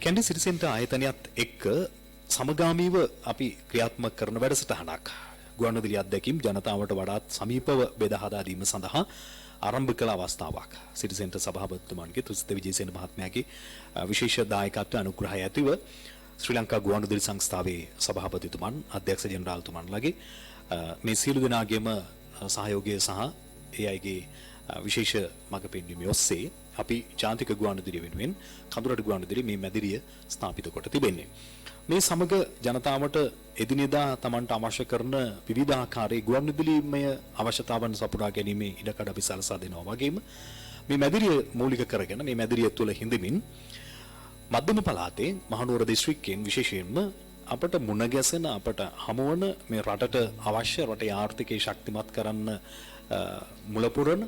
කැන්ඩි සිටි සෙන්ටර් ආයතනයත් එක්ක සමගාමීව අපි ක්‍රියාත්මක කරන වැඩසටහනක් ගුවන්විදුලි අධ්‍යක්ෂින් ජනතාවට වඩාත් සමීපව බෙදා හදා දීම සඳහා ආරම්භ කළ අවස්ථාවක්. සිටි සෙන්ටර් සභාපතිතුමන්ගේ තුසිත විජේසේන මහත්මයාගේ විශේෂ දායකත්ව අනුග්‍රහය ඇතිව ශ්‍රී ලංකා ගුවන්විදුලි සංස්ථාවේ සභාපතිතුමන් අධ්‍යක්ෂ ජෙනරාල්තුමන්ලගේ මේ සියලු දෙනාගේම සහයෝගය සහ ඒ අයගේ විශේෂ මඟ පෙන්වීම ඔස්සේ අපි ජාතික ගුවන්විදුලිය වෙනුවෙන් කඳුරට ගුවන්විදුලිය මේ මැදිරිය ස්ථාපිත කොට තිබෙන්නේ. මේ සමග ජනතාවට එදිනෙදා තමන්ට අවශ්‍ය කරන විවිධාකාරයේ ගුවන්විදුලිමය අවශ්‍යතාවන් සපුරා ගැනීමේ ඉඩකඩ අපි සලසා දෙනවා වගේම මේ මැදිරිය මූලික කරගෙන මේ මැදිරිය තුළ හිඳමින් මධ්‍යම පළාතේ මහනුවර දිස්ත්‍රික්කයෙන් විශේෂයෙන්ම අපට මුණ ගැසෙන අපට හමුවන මේ රටට අවශ්‍ය රටේ ආර්ථිකය ශක්තිමත් කරන්න මුලපුරන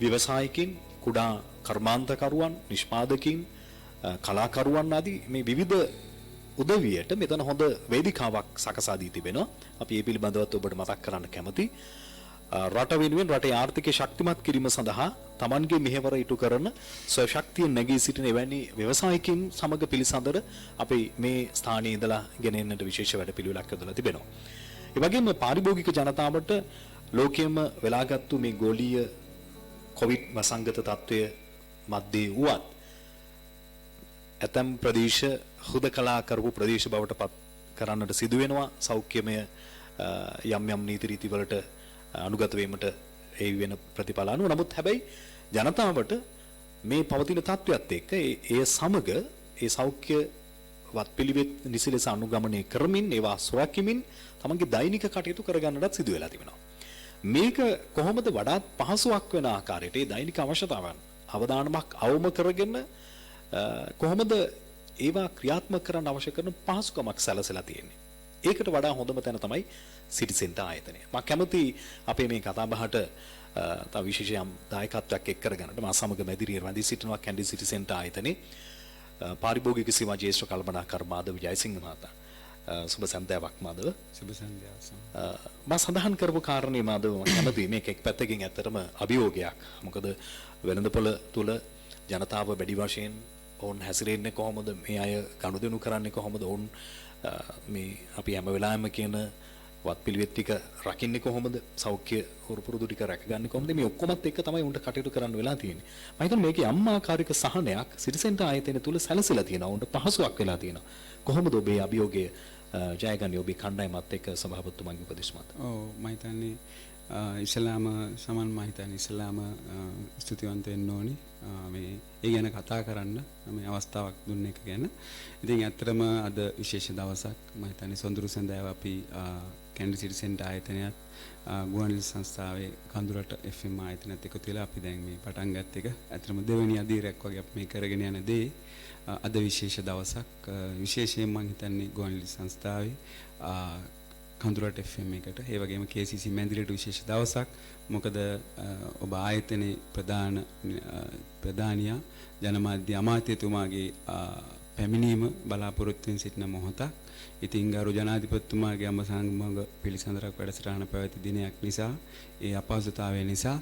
ව්‍යවසායකින් කුඩා කර්මාන්තකරුවන් නිෂ්පාදකින් කලාකරුවන් ආදී මේ විවිධ උදවියට මෙතන හොඳ වේදිකාවක් සකසා දී තිබෙනවා. අපි මේ පිළිබඳවත් ඔබට මතක් කරන්න කැමති. රට වෙනුවෙන් රටේ ආර්ථිකය ශක්තිමත් කිරීම සඳහා Tamanගේ මෙහෙවර ඉටු කරන ස්වශක්තිය නැගී සිටින එවැනි ව්‍යවසායකින් සමග පිළිසඳර අපි මේ ස්ථානයේ ඉඳලා ගෙනෙන්නට විශේෂ වැඩපිළිවෙලක් යොදලා තිබෙනවා. ඒ වගේම පාරිභෝගික ජනතාවට ලෝකයේම වෙලාගත්තු මේ ගෝලීය කොවිඩ් වසංගත තත්ත්වය මැද්දේ වුවත් ඇතම් ප්‍රදේශ හුදකලා කරපු ප්‍රදේශ බවට පත් කරන්නට සිදු වෙනවා. සෞඛ්‍යමය යම් යම් නීති රීති වලට අනුගත වීමට ඒ වෙන ප්‍රතිඵල අනුව. නමුත් හැබැයි ජනතාවට මේ පවතින තත්ත්වයක් එක්ක ඒ සමග ඒ සෞඛ්‍ය වත්පිළිවෙත් නිසි ලෙස අනුගමනය කරමින් ඒවා සුරකිමින් තමන්ගේ දෛනික කටයුතු කරගන්නටත් සිදු වෙලා තිබෙනවා. මේක කොහොමද වඩාත් පහසුවක් වෙන ආකාරයට ඒ දෛනික අවශ්‍යතාවන් අවදානමක් අවම කරගෙන කොහොමද ඒවා ක්‍රියාත්මක කරන්න අවශ්‍ය කරන පහසුකමක් සැලසලා තියෙන්නේ. ඒකට වඩා හොඳම තැන තමයි සිටි සෙන්ටර් ආයතනය. මම කැමති අපේ මේ කතා බහට තව විශේෂ දායකත්වයක් එක් කරගන්නට මා සමග මැදිරිය රැඳී සිටිනවා කැන්ඩි සිටි සෙන්ටර් ආයතනයේ පාරිභෝගික සේවා ජ්‍යෙෂ්ඨ කල්පනාකර මාධව ජයසිංහ මහතා. සුබ සන්ධ්‍යාවක් මාධව. සුබ සන්ධ්‍යාවක්. මම සඳහන් කරපු කාරණේ මාධව මම කැමතියි මේක එක් පැත්තකින් ඇත්තටම අභියෝගයක්. මොකද වෙළඳපොළ තුල ජනතාව වැඩි වශයෙන් ඔවුන් හැසිරෙන්නේ කොහොමද? මේ අය ගනුදෙනු කරන්නේ කොහොමද? ඔවුන් මේ අපි හැම වෙලාවෙම කියන වත්පිළිවෙත් ටික රකින්නේ කොහොමද? සෞඛ්‍ය උරුපුරුදු ටික රැකගන්නේ කොහොමද? මේ ඔක්කොමත් එක්ක තමයි උන්ට කටයුතු කරන්න වෙලා තියෙන්නේ. මම හිතන්නේ මේකේ අම්මාකාරික සහනයක් සිටි සෙන්ටර් ආයතනය තුල සැලසෙලා තියෙනවා. උන්ට පහසුවක් වෙලා තියෙනවා. කොහොමද ඔබේ අභියෝගය ජයගන්නේ ඔබේ කණ්ඩායමත් එක්ක සභාපතිතුමාගේ උපදෙස් මත? ඔව් මම හිතන්නේ ඉස්ලාම සමන් මම හිතන්නේ ඉස්ලාම ස්තුතිවන්ත වෙන්න ඕනි. මේ ඒ ගැන කතා කරන්න මේ අවස්ථාවක් දුන්න එක ගැන. ඉතින් ඇත්තටම අද විශේෂ දවසක්. මම හිතන්නේ සොඳුරු සඳාව අපි කැන්ඩි සිටි සෙන්ටර් ආයතනයත් ගුවන්විදුලි සංස්ථාවේ කඳුරට FM ආයතනයත් එකතු වෙලා අපි දැන් මේ පටන් ගත්ත එක. ඇත්තටම දෙවෙනි අදියරයක් වගේ අපි මේ කරගෙන යන දේ අද විශේෂ දවසක්. විශේෂයෙන් මම හිතන්නේ ගුවන්විදුලි සංස්ථාවේ කඳුරට FM එකට ඒ වගේම KCC මැදිරියට විශේෂ දවසක්. මොකද ඔබ ආයතනයේ ප්‍රධානියා ජනමාධ්‍ය අමාත්‍යතුමාගේ පැමිණීම බලාපොරොත්තු වෙන සිටින මොහොතක්. ඉතින් ගරු ජනාධිපතිතුමාගේ අමසාංග පිළිසඳරක් වැඩසටහන පැවති දිනයක් නිසා ඒ අපහසුතාවය නිසා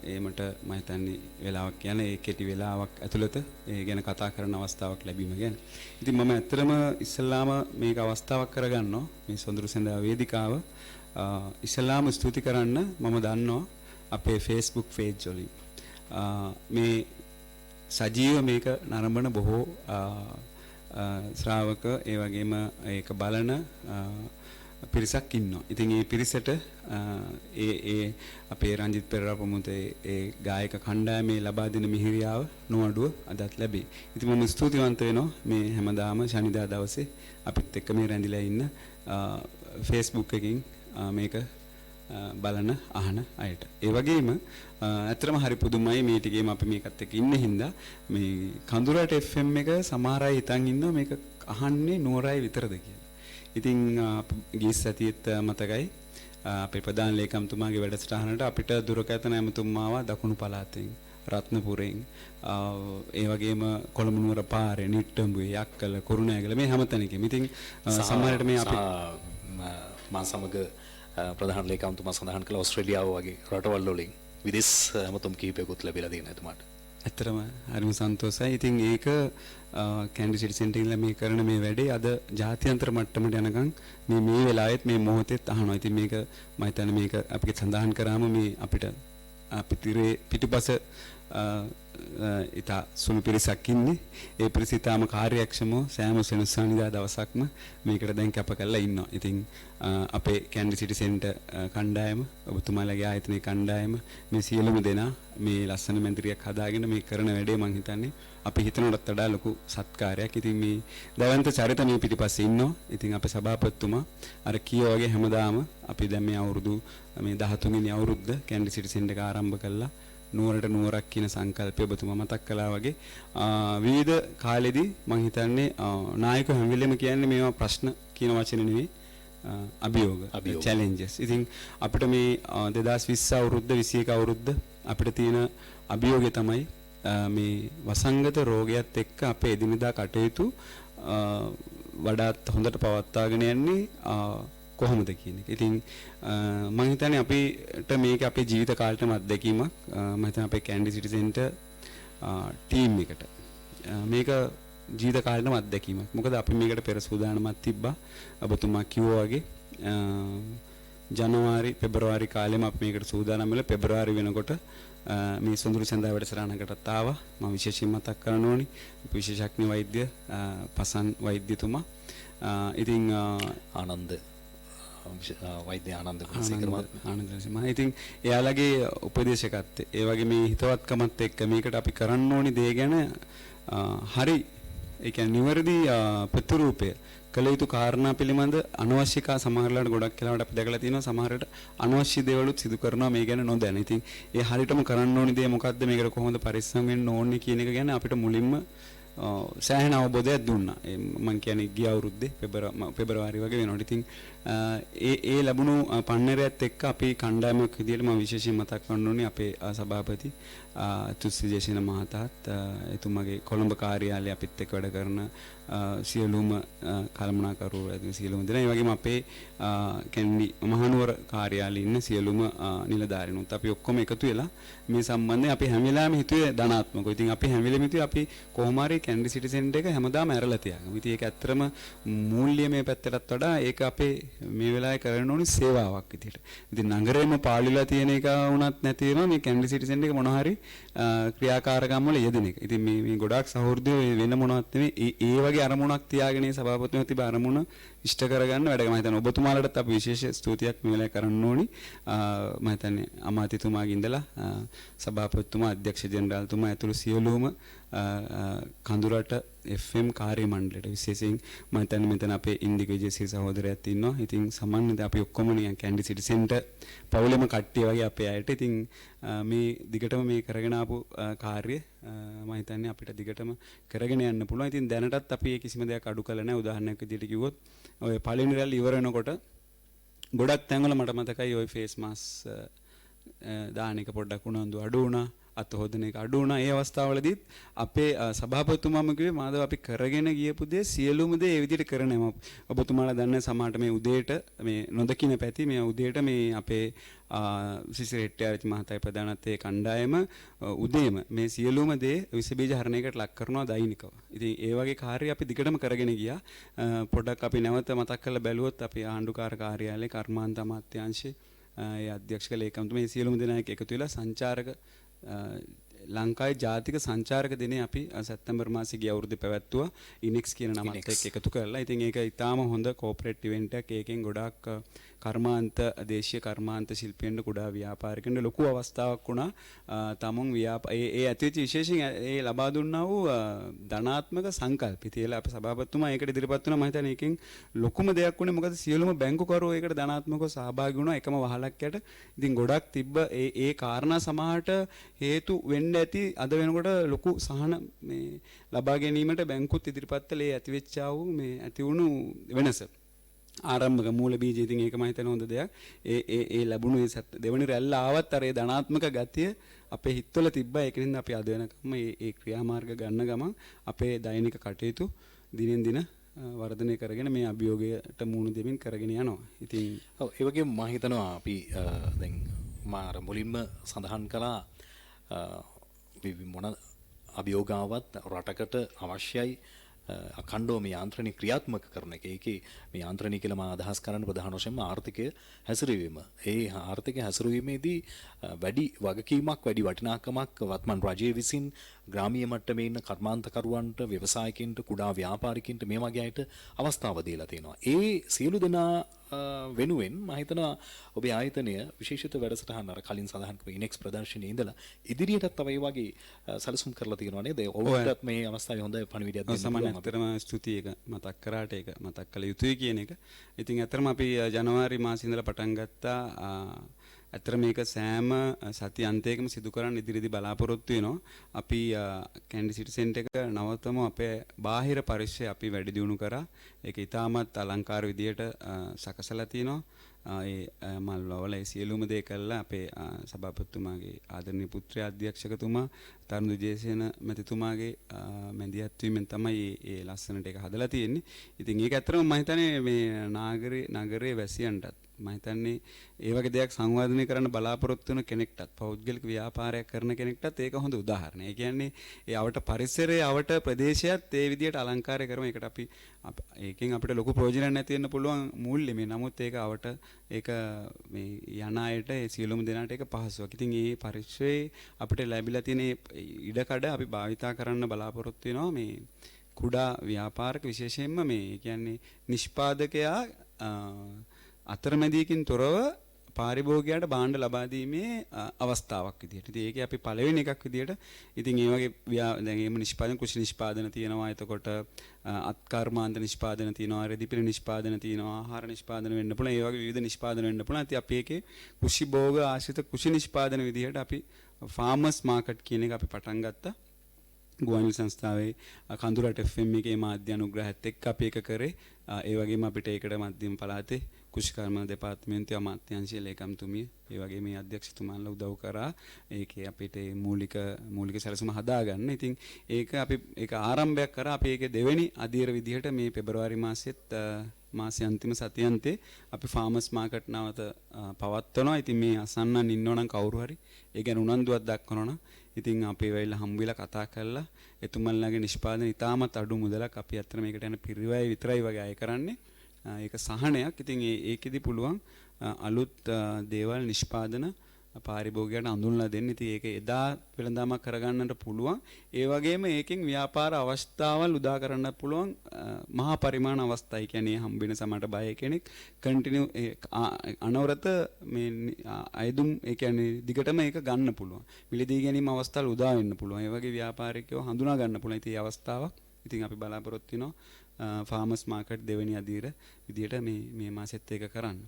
ඒමට මම හිතන්නේ වෙලාවක් යන ඒ කෙටි වෙලාවක් ඇතුළත ඒ ගැන කතා කරන අවස්ථාවක් ලැබීම ගැන. ඉතින් මම ඇත්තටම ඉස්සල්ලාම මේක අවස්ථාවක් කරගන්නවා මේ සොඳුරු සඳහා වේදිකාව ඉස්සල්ලාම ස්තුති කරන්න මම දන්නවා අපේ Facebook page වලින් මේ සජීව මේක නරඹන බොහෝ ශ්‍රාවක ඒ වගේම ඒක බලන පිරිසක් ඉන්නවා. ඉතින් මේ පිරිසට ඒ අපේ රංජිත් පෙරේරා ප්‍රමුඛ ඒ ගායක කණ්ඩායමේ ලබා දෙන මිහිරියාව නොඅඩුව අදත් ලැබේ. ඉතින් මම ස්තුතිවන්ත වෙනවා මේ හැමදාම ශනිදා දවසේ අපිත් එක්ක මේ රැඳිලා ඉන්න Facebook එකකින් මේක බලන අහන අයට. ඒ වගේම ඇත්තටම හරි පුදුමයි මේ ටිකේම අපි මේකත් එක්ක ඉන්න හින්දා මේ කඳුරට FM එක සමහර අය හිතන් ඉන්නවා මේක අහන්නේ නුවරයි විතරද කියලා. ඉතින් ගිය සතියේත් මතකයි අපේ ප්‍රධාන ලේකම්තුමාගේ වැඩසටහනට අපිට දුරකථන ඇමතුම්මාව දකුණු පළාතෙන් රත්නපුරෙන් ඒ වගේම කොළඹ නුවර පාරේ නිට්ටඹුවේ යක්කල කුරුණෑගල මේ හැමතැනකම. ඉතින් සමහරට මේ අපි මා සමග ප්‍රධාන ලේකම්තුමා සඳහන් කළ ඕස්ට්‍රේලියාව වගේ රටවල් වලින් විදේශ ඇමතුම් කිහිපයකුත් ලැබිලා තියෙනවා එතුමාට. ඇත්තරම හරිම සන්තෝෂයි. ඉතින් ඒක කැන්ඩි සිටි සෙන්ටර් එකේ මේ කරන මේ වැඩේ අද ජාත්‍යන්තර මට්ටමට යනකම් මේ වෙලාවෙත් මේ මොහොතෙත් අහනවා. ඉතින් මේක මම හිතන්නේ මේක අපිට සඳහන් කරාම මේ අපිට පිටිරේ පිටිපස ඉතා සුළු පිරිසක් ඉන්නේ. ඒ පිරිස ඉතාම කාර්යක්ෂමව සෑම සෙනසුරාදා දවසක්ම මේකට දැන් කැප කරලා ඉන්නවා. ඉතින් අපේ කැන්ඩි සිටි සෙන්ටර් කණ්ඩායම, ඔබතුමාලගේ ආයතනයේ කණ්ඩායම මේ සියලුම දෙනා මේ ලස්සන මැදිරියක් හදාගෙන මේ කරන වැඩේ මම හිතන්නේ අපි හිතනටත් වඩා ලොකු සත්කාරයක්. ඉතින් මේ දවන්ත චරිත මේ පිටිපස්සේ ඉන්නවා. ඉතින් අපේ සභාපතිතුමා අර කීවා වගේ හැමදාම අපි දැන් මේ අවුරුදු මේ 13 වෙනි අවුරුද්ද කැන්ඩි සිටි සෙන්ටර් එක ආරම්භ කළා. නුවරට නුවරක් කියන සංකල්පය ඔබතුමා මතක් කළා වගේ විවිධ කාලෙදී මම හිතන්නේ නායකයෝ හැම වෙලෙම කියන්නේ මේවා ප්‍රශ්න කියන වචන නෙවෙයි අභියෝග challenges. ඉතින් අපිට මේ 2020 අවුරුද්ද 21 අවුරුද්ද අපිට තියෙන අභියෝගය තමයි මේ වසංගත රෝගයත් එක්ක අපේ එදිනෙදා කටයුතු වඩාත් හොඳට පවත්වාගෙන යන්නේ කොහොමද කියන එක. ඉතින් මම හිතන්නේ අපිට මේක අපේ ජීවිත කාලෙටම අත්දැකීමක්. මම හිතන්නේ අපේ කැන්ඩි සිටි සෙන්ටර් ටීම් එකට මේක ජීවිත කාලෙටම අත්දැකීමක්. මොකද අපි මේකට පෙර සූදානමක් තිබ්බා. ඔබතුමා කිව්වා වගේ ජනවාරි පෙබරවාරි කාලෙම අපි මේකට සූදානම් වෙලා පෙබරවාරි වෙනකොට මේ සොඳුරු සඳහා වැඩසටහනකටත් ආවා. මම විශේෂයෙන් මතක් කරන්න ඕනි විශේෂඥ වෛද්‍ය පසන් වෛද්‍යතුමා. ඉතින් ආනන්ද වෛද්‍ය ආනන්ද මහත්මයා. ඉතින් එයාලගේ උපදේශකත්වය ඒ වගේ මේ හිතවත්කමත් එක්ක මේකට අපි කරන්න ඕනි දේ ගැන හරි ඒ කියන්නේ නිවැරදි ප්‍රතිරූපය කළ යුතු කාරණා පිළිබඳ අනවශ්‍ය කා සමහරලාට ගොඩක් වෙලාවට අපි දැකලා තියෙනවා සමහරට අනවශ්‍ය දේවලුත් සිදු කරනවා මේ ගැන නොදැන. ඉතින් ඒ හරියටම කරන්න ඕනි දේ මොකද්ද මේකට කොහොමද පරිස්සම් වෙන්න ඕනේ කියන එක ගැන අපිට මුලින්ම සෑහෙන අවබෝධයක් දුන්නා. මම කියන්නේ ගිය අවුරුද්දේ පෙබරවාරි වගේ වෙනකොට. ඉතින් ඒ ලැබුණු පන්නරයත් එක්ක අපි කණ්ඩායමක් විදියට මම විශේෂයෙන් මතක් කරන්න ඕනේ අපේ සභාපති තුස්සි ජයසේන මහතාත් එතුමාගේ කොළඹ කාර්යාලයේ අපිත් එක්ක වැඩ කරන සියලුම කළමනාකරුවෝ ඇතුළු සියලුම දෙනා ඒ වගේම අපේ කැන්ඩි මහනුවර කාර්යාලයේ ඉන්න සියලුම නිලධාරීනුත් අපි ඔක්කොම එකතු වෙලා මේ සම්බන්ධයෙන් අපි හැම වෙලාවෙම හිතුවේ ධනාත්මකව. ඉතින් අපි හැම වෙලෙම හිතුවේ අපි කොහොම හරි කැන්ඩි සිටි සෙන්ටර් එක හැමදාම ඇරලා තියාගමු. ඉතින් ඒක ඇත්තටම මූල්‍ය මේ පැත්තටත් වඩා ඒක අපේ මේ වෙලාවේ කරන්න ඕනි සේවාවක් විදියට. ඉතින් නගරේම පාළුලා තියෙන එක වුණත් නැති වෙනවා මේ කැන්ඩි සිටි සෙන්ටර් එක මොන හරි ක්‍රියාකාරකම් වල යෙදෙන එක. ඉතින් මේ ගොඩාක් සහෘදයෝ වෙන මොනවත් නෙමෙයි ඒ වගේ අරමුණක් තියාගෙන සභාපතිතුමා තිබ්බ අරමුණ ඉෂ්ට කරගන්න වැඩ. මම හිතන්නේ ඔබතුමාලටත් අපි විශේෂ ස්තුතියක් මේ වෙලාවේ කරන්න ඕනි. මම හිතන්නේ අමාත්‍යතුමාගේ ඉඳලා සභාපතිතුමා අධ්‍යක්ෂ ජෙනරාල්තුමා ඇතුළු සියලුම කඳුරට FM කාර්ය මණ්ඩලයට විශේෂයෙන් මම හිතන්නේ මෙතන අපේ ඉන්දික විජේසිරි සහෝදරයාත් ඉන්නවා. ඉතින් සම්මානිත අපි ඔක්කොම නිකන් කැන්ඩි සිටි සෙන්ටර් පවුලෙම කට්ටිය වගේ අපේ අයට. ඉතින් මේ දිගටම මේ කරගෙන ආපු කාර්ය මම හිතන්නේ අපිට දිගටම කරගෙන යන්න පුළුවන්. ඉතින් දැනටත් අපි කිසිම දෙයක් අඩු කළා නැහැ. උදාහරණයක් විදිහට කිව්වොත් ඔය පළවෙනි රැල්ල ඉවර වෙනකොට ගොඩක් තැන්වල මට මතකයි ওই ෆේස් මාස්ක් දාන එක පොඩ්ඩක් උනන්දු අඩු වුණා. අත හොදන එක අඩු වුණා. ඒ අවස්ථාවවලදීත් අපේ සභාපතිතුමාම කිව්වේ මාදව අපි කරගෙන ගියපු දේ සියලුම දේ ඒ විදිහට කරනවා. ඔබතුමාලා දන්න සමහරට මේ උදේට මේ නොදකින්න පැති මේ උදේට මේ අපේ සිසිර හෙට්ටිආරච්චි මහතායි ප්‍රධානත්වයේ කණ්ඩායම උදේම මේ සියලුම දේ විස බීජ හරණයකට ලක් කරනවා දෛනිකව. ඉතින් ඒ වගේ කාර්ය අපි දිගටම කරගෙන ගියා. පොඩ්ඩක් අපි නැවත මතක් කරලා බැලුවොත් අපි ආණ්ඩුකාර කාර්යාලයේ කර්මාන්ත අමාත්‍යාංශයේ ඒ අධ්‍යක්ෂක ලේකම්තුමා මේ සියලුම දෙනා එකතු වෙලා සංචාරක ලංකාවේ ජාතික සංචාරක දිනේ අපි සැප්තැම්බර් මාසයේ ගිය අවුරුද්දේ පැවැත්තුවා ඉනෙක්ස් කියන නමත් එක්ක එකතු කරලා. ඉතින් ඒක ඊටාම හොඳ කෝපරේට් ඉවෙන්ට් එකක්. ඒකෙන් ගොඩාක් කර්මාන්ත දේශීය කර්මාන්ත ශිල්පීන්ට කුඩා ව්‍යාපාරිකයන්ට ලොකු අවස්ථාවක් වුණා. තමුන් ඒ ඇතිවෙච්ච විශේෂයෙන් ඒ ලබා දුන්නා වූ ධනාත්මක සංකල්ප. ඉතින් අපේ සභාපතිතුමා ඒකට ඉදිරිපත් වුණා. මම හිතන්නේ ඒකෙන් ලොකුම දෙයක් වුණේ මොකද සියලුම බැංකුකරුවෝ ඒකට ධනාත්මකව සහභාගී වුණා එකම වහලක් යට. ඉතින් ගොඩක් තිබ්බ ඒ කාරණා සමහරට හේතු වෙන්න ඇති අද වෙනකොට ලොකු සහන මේ ලබා ගැනීමට බැංකුත් ඉදිරිපත් කළේ ඇතිවෙච්චා වූ මේ ඇති වුණු වෙනස. ආරම්භක මූල බීජ ඉතින් ඒක මම හිතන හොඳ දෙයක්. ඒ ලැබුණු දෙවනි රැල්ල ආවත් අර ඒ ධනාත්මක ගතිය අපේ හිතවල තිබ්බා. ඒක නිසා අපි අද වෙනකම් මේ ක්‍රියාමාර්ග ගන්න ගමන් අපේ දෛනික කටයුතු දිනෙන් දින වර්ධනය කරගෙන මේ අභියෝගයට මුහුණ දෙමින් කරගෙන යනවා. ඉතින් ඔව් ඒ වගේම මම හිතනවා අපි දැන් මාර මුලින්ම සඳහන් කළා මොන අභියෝගාවත් රටකට අවශ්‍යයි අඛණ්ඩව මේ යාන්ත්‍රණය ක්‍රියාත්මක කරන එක. ඒකේ මේ යාන්ත්‍රණය කියලා මම අදහස් කරන්න ප්‍රධාන වශයෙන්ම ආර්ථිකය හැසිරවීම. ඒ ආර්ථිකය හැසිරවීමේදී වැඩි වගකීමක් වැඩි වටිනාකමක් වත්මන් රජයේ විසින් ග්‍රාමීය මට්ටමේ ඉන්න කර්මාන්තකරුවන්ට ව්‍යවසායකින්ට කුඩා ව්‍යාපාරිකින්ට මේ වගේ අයට අවස්ථාව දීලා තියෙනවා. ඒ සියලු දෙනා වෙනුවෙන් මම හිතනවා ඔබේ ආයතනය විශේෂිත වැඩසටහන් අර කලින් සඳහන් කරපු ඉනෙක්ස් ප්‍රදර්ශනයේ ඉඳලා ඉදිරියටත් තව ඒ වගේ සැලසුම් කරලා තියෙනවා නේද? ඔබටත් මේ අවස්ථාවේ හොඳ පණිවිඩයක් දෙන්න සමාන ඇත්තටම ස්තුතියි ඒක මතක් කරාට ඒක මතක් කළ යුතුයි කියන එක. ඉතින් ඇත්තටම අපි ජනවාරි මාසෙ ඉඳලා පටන් ගත්තා. ඇත්තට මේක සෑම සති අන්තයකම සිදු කරන්න ඉදිරියේදී බලාපොරොත්තු වෙනවා. අපි කැන්ඩි සිටි සෙන්ටර් එක නවතම අපේ බාහිර පරිශ්‍රය අපි වැඩි දියුණු කරා. ඒක ඉතාමත් අලංකාර විදියට සකසලා තිනවා. ඒ මල් වල ඒ සියලුම දේ කළා අපේ සභාපතිතුමාගේ ආදරණීය පුත්‍රයා අධ්‍යක්ෂකතුමා තරුණ විජේසේන මැතිතුමාගේ මැදිහත් වීමෙන් තමයි මේ ලස්සනට ඒක හදලා තියෙන්නේ. ඉතින් ඒක ඇත්තටම මම හිතන්නේ මේ නගරේ වැසියන්ටත් මම හිතන්නේ ඒ වගේ දෙයක් සංවර්ධනය කරන්න බලාපොරොත්තු වෙන කෙනෙක්ටත් පෞද්ගලික ව්‍යාපාරයක් කරන කෙනෙක්ටත් ඒක හොඳ උදාහරණයක්. ඒ කියන්නේ ඒ අවට පරිසරයේ අවට ප්‍රදේශයත් ඒ විදිහට අලංකාරය කරමු. ඒකට අපි ඒකෙන් අපිට ලොකු ප්‍රයෝජනයක් නැති වෙන්න පුළුවන් මූල්‍ය මේ. නමුත් ඒක අවට ඒක මේ යන අයට ඒ සියලුම දෙනාට ඒක පහසුවක්. ඉතින් මේ පරිශ්‍රයේ අපිට ලැබිලා තියෙන ඉඩකඩ අපි භාවිතා කරන්න බලාපොරොත්තු වෙනවා මේ කුඩා ව්‍යාපාරික විශේෂයෙන්ම මේ කියන්නේ නිෂ්පාදකයා අතරමැදියකින් තොරව පාරිභෝගිකයාට භාණ්ඩ ලබා දීමේ අවස්ථාවක් විදිහට. ඉතින් ඒකේ අපි පළවෙනි එකක් විදිහට ඉතින් මේ වගේ දැන් එහෙම නිෂ්පාදන කුෂි නිෂ්පාදන තියෙනවා. එතකොට අත්කර්මාන්ත නිෂ්පාදන තියෙනවා. රෙදිපිරි නිෂ්පාදන තියෙනවා. ආහාර නිෂ්පාදන වෙන්න පුළුවන්. ඒ වගේ විවිධ නිෂ්පාදන වෙන්න පුළුවන්. ඉතින් අපි ඒකේ කුෂි භෝග ආශ්‍රිත කුෂි නිෂ්පාදන විදිහට අපි ෆාමර්ස් මාකට් කියන එක අපි පටන් ගත්තා. ගුවන්විදුලි සංස්ථාවේ කඳුරට FM එකේ මාධ්‍ය අනුග්‍රහයත් එක්ක අපි ඒක කරේ. ඒ වගේම අපිට ඒකට මධ්‍යම පළාතේ කුෂිකර්ම දෙපාර්තමේන්තුවේ අමාත්‍යාංශයේ ලේකම්තුමිය ඒ වගේ මේ අධ්‍යක්ෂතුමාලා උදව් කරා. ඒකේ අපිට මූලික සැලසුම හදාගන්න. ඉතින් ඒක අපි ඒක ආරම්භයක් කරා. අපි ඒකේ දෙවෙනි අදියර විදිහට මේ පෙබරවාරි මාසෙත් මාසයේ අන්තිම සතියන්තේ අපි ෆාමර්ස් මාකට් නැවත පවත්වනවා. ඉතින් මේ අසන්නන් ඉන්නවනම් කවුරු හරි ඒ ගැන උනන්දුවක් දක්වනවනම් ඉතින් අපි වෙයිලා හම්බ වෙලා කතා කරලා එතුමන්ලාගේ නිෂ්පාදන ඉතාමත් අඩු මුදලක් අපි අතර මේකට යන පිරිවැය විතරයි වගේ අය කරන්නේ. ඒක සහනයක්. ඉතින් ඒකෙදි පුළුවන් අලුත් දේවල් නිෂ්පාදන පාරිභෝගිකයන්ට අඳුන්ලා දෙන්න. ඉතින් ඒක එදා වෙළඳාමක් කරගන්නට පුළුවන්. ඒ වගේම ඒකෙන් ව්‍යාපාර අවස්ථාවල් උදා කරන්නත් පුළුවන්. මහා පරිමාණ අවස්ථා. ඒ කියන්නේ හම්බෙන සමහරට බය කෙනෙක් කන්ටිනියු අනවරත මේ අයදුම් ඒ කියන්නේ දිගටම ඒක ගන්න පුළුවන්. මිලදී ගැනීම අවස්ථාවල් උදා වෙන්න පුළුවන්. ඒ වගේ ව්‍යාපාරිකයෝ හඳුනා ගන්න පුළුවන්. ඉතින් මේ අවස්ථාවක් ඉතින් අපි බලාපොරොත්තු වෙනවා ෆාමර්ස් මාකට් දෙවෙනි අදියර විදියට මේ මාසෙත් ඒක කරන්න.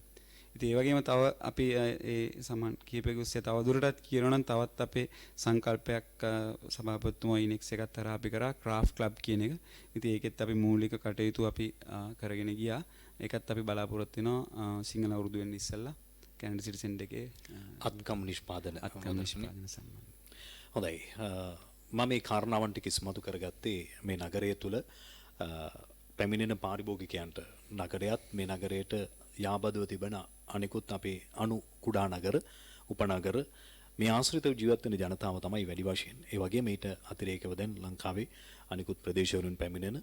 ඉතින් ඒ වගේම තව අපි ඒ සමාන කීපයක ඔස්සේ තව දුරටත් කියනවා නම් තවත් අපේ සංකල්පයක් සභාපතිතුමා ඉනෙක්ස් එකත් තරහ අපි කරා ක්‍රාෆ්ට් ක්ලබ් කියන එක. ඉතින් ඒකෙත් අපි මූලික කටයුතු අපි කරගෙන ගියා. ඒකත් අපි බලාපොරොත්තු වෙනවා සිංහල අවුරුදු වෙන්න ඉස්සෙල්ලා කැනඩා සිටි සෙන්ටර් එකේ අත්කම් නිෂ්පාදන සම්බන්ධයෙන්. හොඳයි. මම මේ කාරණාවන් ටික ඉස්මතු කරගත්තේ මේ නගරය තුල පැමිණෙන පාරිභෝගිකයන්ට නගරයත් මේ නගරයට යාබදව තිබෙන අනිකුත් අපේ අනු කුඩා නගර උපනගර මේ ආශ්‍රිතව ජීවත් වෙන ජනතාව තමයි වැඩි වශයෙන්. ඒ වගේම ඊට අතිරේකව දැන් ලංකාවේ අනිකුත් ප්‍රදේශවලින් පැමිණෙන